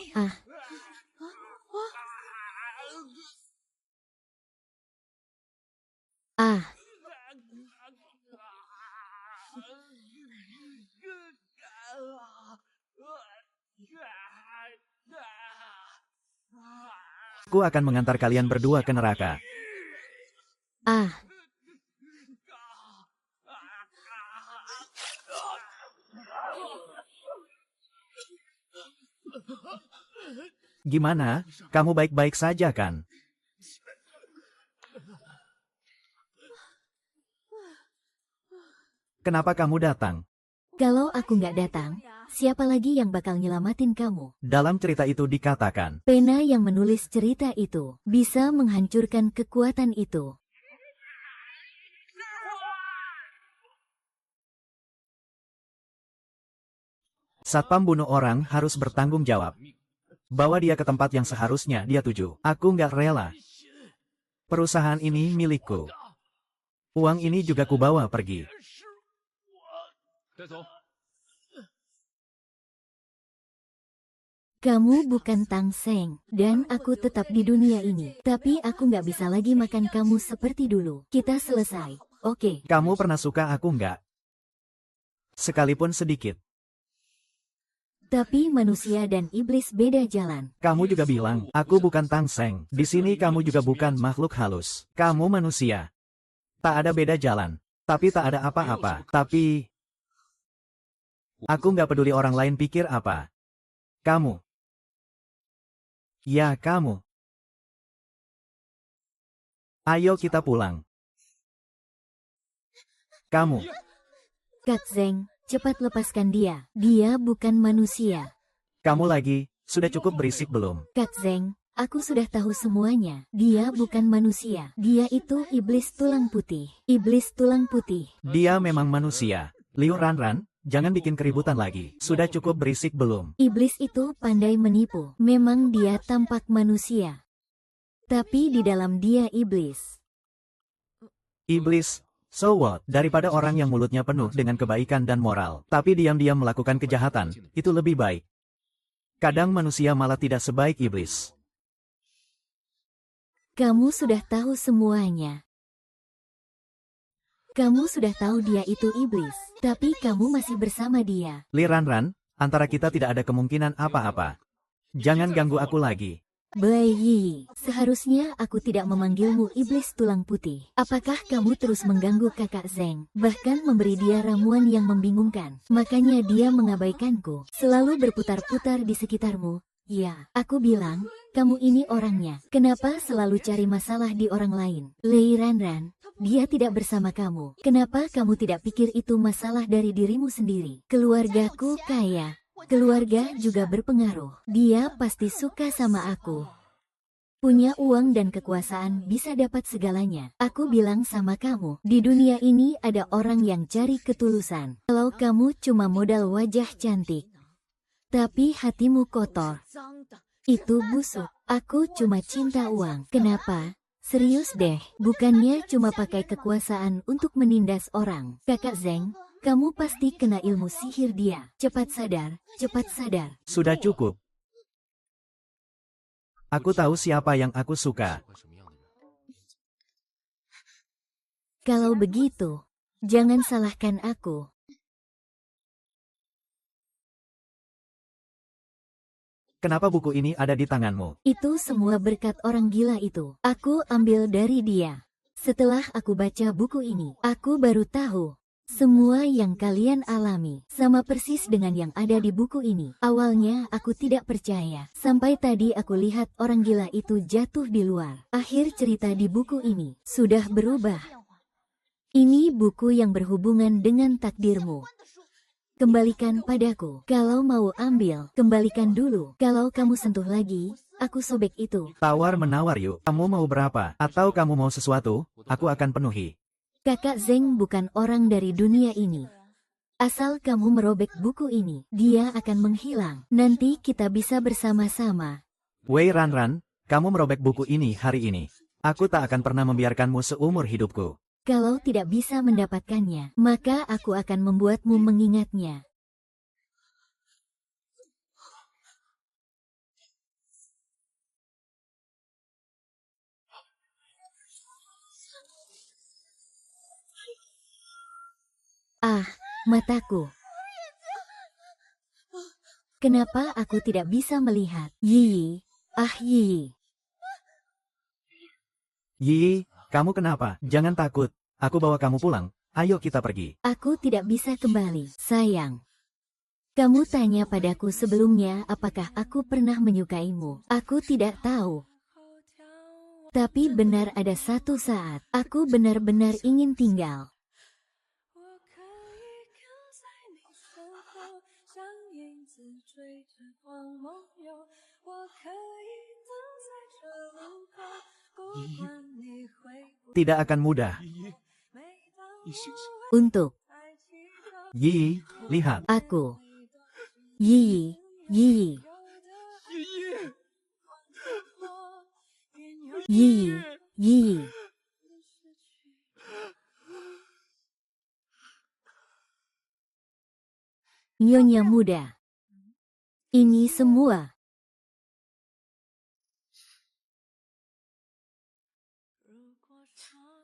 Aku akan mengantar kalian berdua ke neraka. Gimana? Kamu baik-baik saja kan? Kenapa kamu datang? Kalau aku nggak datang, siapa lagi yang bakal nyelamatin kamu? Dalam cerita itu dikatakan, Pena yang menulis cerita itu bisa menghancurkan kekuatan itu. satpam bunuh orang harus bertanggung jawab. Bawa dia ke tempat yang seharusnya dia tuju. Aku nggak rela. Perusahaan ini milikku. Uang ini juga kubawa pergi. Kamu bukan Tang Seng, dan aku tetap di dunia ini. Tapi aku nggak bisa lagi makan kamu seperti dulu. Kita selesai, oke? Kamu pernah suka aku nggak? Sekalipun sedikit. Tapi manusia dan iblis beda jalan. Kamu juga bilang, aku bukan Tang Seng. Di sini kamu juga bukan makhluk halus. Kamu manusia. Tak ada beda jalan. Tapi tak ada apa-apa. Tapi... aku nggak peduli orang lain pikir apa. Kamu. Ya, kamu. Ayo kita pulang. Kamu. Kak Zeng, cepat lepaskan dia. Dia bukan manusia. Kamu lagi, sudah cukup berisik belum? Kak Zeng, aku sudah tahu semuanya. Dia bukan manusia. Dia itu iblis tulang putih. Iblis tulang putih. Dia memang manusia. Liu Ranran, jangan bikin keributan lagi. Sudah cukup berisik belum? Iblis itu pandai menipu. Memang dia tampak manusia. Tapi di dalam dia iblis. Iblis, so what? Daripada orang yang mulutnya penuh dengan kebaikan dan moral, tapi diam-diam melakukan kejahatan, itu lebih baik. Kadang manusia malah tidak sebaik iblis. Kamu sudah tahu semuanya. Kamu sudah tahu dia itu iblis. Tapi kamu masih bersama dia. Li Ranran, antara kita tidak ada kemungkinan apa-apa. Jangan ganggu aku lagi. Bayi, seharusnya aku tidak memanggilmu iblis tulang putih. Apakah kamu terus mengganggu kakak Zeng, bahkan memberi dia ramuan yang membingungkan? Makanya dia mengabaikanku, selalu berputar-putar di sekitarmu. Ya, aku bilang, kamu ini orangnya. Kenapa selalu cari masalah di orang lain? Lei Ranran, dia tidak bersama kamu. Kenapa kamu tidak pikir itu masalah dari dirimu sendiri? Keluargaku kaya. Keluarga juga berpengaruh. Dia pasti suka sama aku. Punya uang dan kekuasaan bisa dapat segalanya. Aku bilang sama kamu, di dunia ini ada orang yang cari ketulusan. Kalau kamu cuma modal wajah cantik, tapi hatimu kotor, itu busuk. Aku cuma cinta uang. Kenapa? Serius deh, bukannya cuma pakai kekuasaan untuk menindas orang. Kakak Zeng, kamu pasti kena ilmu sihir dia. Cepat sadar, cepat sadar. Sudah cukup. Aku tahu siapa yang aku suka. Kalau begitu, jangan salahkan aku. Kenapa buku ini ada di tanganmu? Itu semua berkat orang gila itu. Aku ambil dari dia. Setelah aku baca buku ini, aku baru tahu. Semua yang kalian alami, sama persis dengan yang ada di buku ini. Awalnya aku tidak percaya, sampai tadi aku lihat orang gila itu jatuh di luar. Akhir cerita di buku ini, sudah berubah. Ini buku yang berhubungan dengan takdirmu. Kembalikan padaku. Kalau mau ambil, kembalikan dulu. Kalau kamu sentuh lagi, aku sobek itu. Tawar-menawar yuk. Kamu mau berapa? Atau kamu mau sesuatu? Aku akan penuhi. Kakak Zeng bukan orang dari dunia ini. Asal kamu merobek buku ini, dia akan menghilang. Nanti kita bisa bersama-sama. Wei Ranran, kamu merobek buku ini hari ini. Aku tak akan pernah membiarkanmu seumur hidupku. Kalau tidak bisa mendapatkannya, maka aku akan membuatmu mengingatnya. Ah, mataku. Kenapa aku tidak bisa melihat? Yi, ah Yi. Yi, kamu kenapa? Jangan takut. Aku bawa kamu pulang. Ayo kita pergi. Aku tidak bisa kembali, sayang. Kamu tanya padaku sebelumnya apakah aku pernah menyukaimu. Aku tidak tahu. Tapi benar ada satu saat, aku benar-benar ingin tinggal. Tidak akan mudah. Untuk Yi, lihat. aku. Yi, Yi. Yi, Yi. Nyonya muda. Ini semua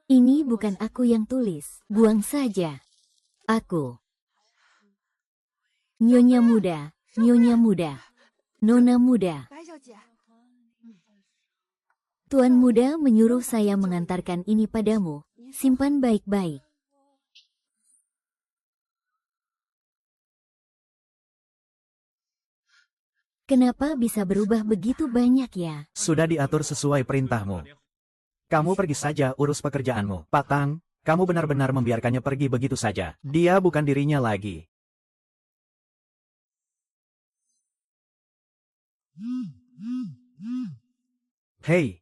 Ini bukan aku yang tulis. Buang saja. Aku. Nyonya muda, nyonya muda, nona muda. Tuan muda menyuruh saya mengantarkan ini padamu. Simpan baik-baik. Kenapa bisa berubah begitu banyak ya? Sudah diatur sesuai perintahmu. Kamu pergi saja urus pekerjaanmu. Pak Tang, kamu benar-benar membiarkannya pergi begitu saja. Dia bukan dirinya lagi. Hei.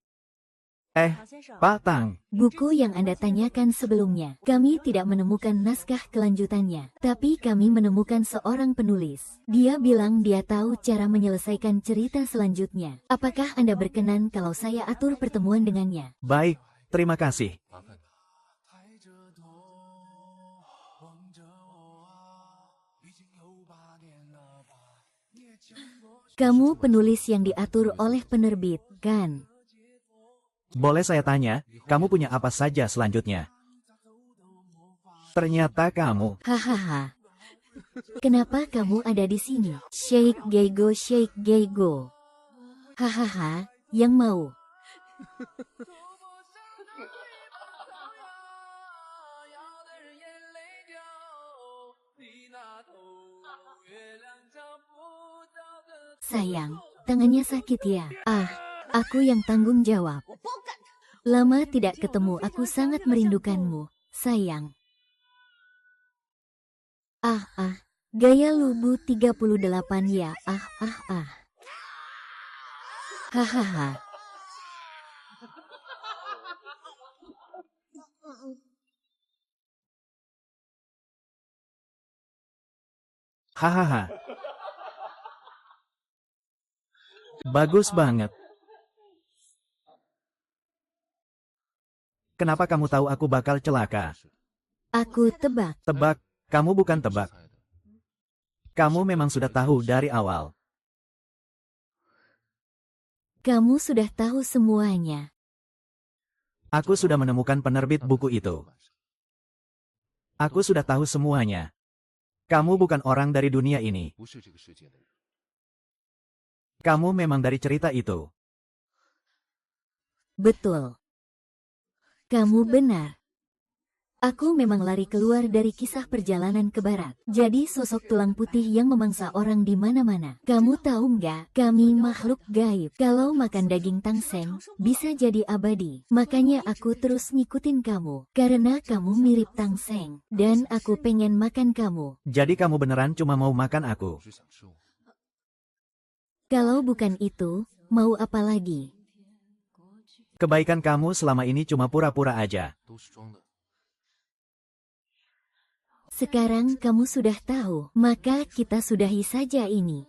Pak Tang. Buku yang Anda tanyakan sebelumnya, kami tidak menemukan naskah kelanjutannya, tapi kami menemukan seorang penulis. Dia bilang dia tahu cara menyelesaikan cerita selanjutnya. Apakah Anda berkenan kalau saya atur pertemuan dengannya? Baik, terima kasih. Kamu penulis yang diatur oleh penerbit, kan? Boleh saya tanya, kamu punya apa saja selanjutnya? Ternyata kamu. Hahaha. Kenapa kamu ada di sini? Sheikh Geigo, Sheikh Geigo. Hahaha, yang mau. Sayang, tangannya sakit ya? Ah, aku yang tanggung jawab. Lama tidak ketemu, aku sangat merindukanmu, sayang. Gaya lubu 38 ya, Hahaha. Hahaha. Bagus banget. Kenapa kamu tahu aku bakal celaka? Aku tebak. Tebak, kamu bukan tebak. Kamu memang sudah tahu dari awal. Kamu sudah tahu semuanya. Aku sudah menemukan penerbit buku itu. Aku sudah tahu semuanya. Kamu bukan orang dari dunia ini. Kamu memang dari cerita itu. Betul. Kamu benar. Aku memang lari keluar dari kisah perjalanan ke barat. Jadi sosok tulang putih yang memangsa orang di mana-mana. Kamu tahu nggak, kami makhluk gaib. Kalau makan daging tangseng, bisa jadi abadi. Makanya aku terus ngikutin kamu. Karena kamu mirip tangseng. Dan aku pengen makan kamu. Jadi kamu beneran cuma mau makan aku? Kalau bukan itu, mau apa lagi? Kebaikan kamu selama ini cuma pura-pura aja. Sekarang kamu sudah tahu, maka kita sudahi saja ini.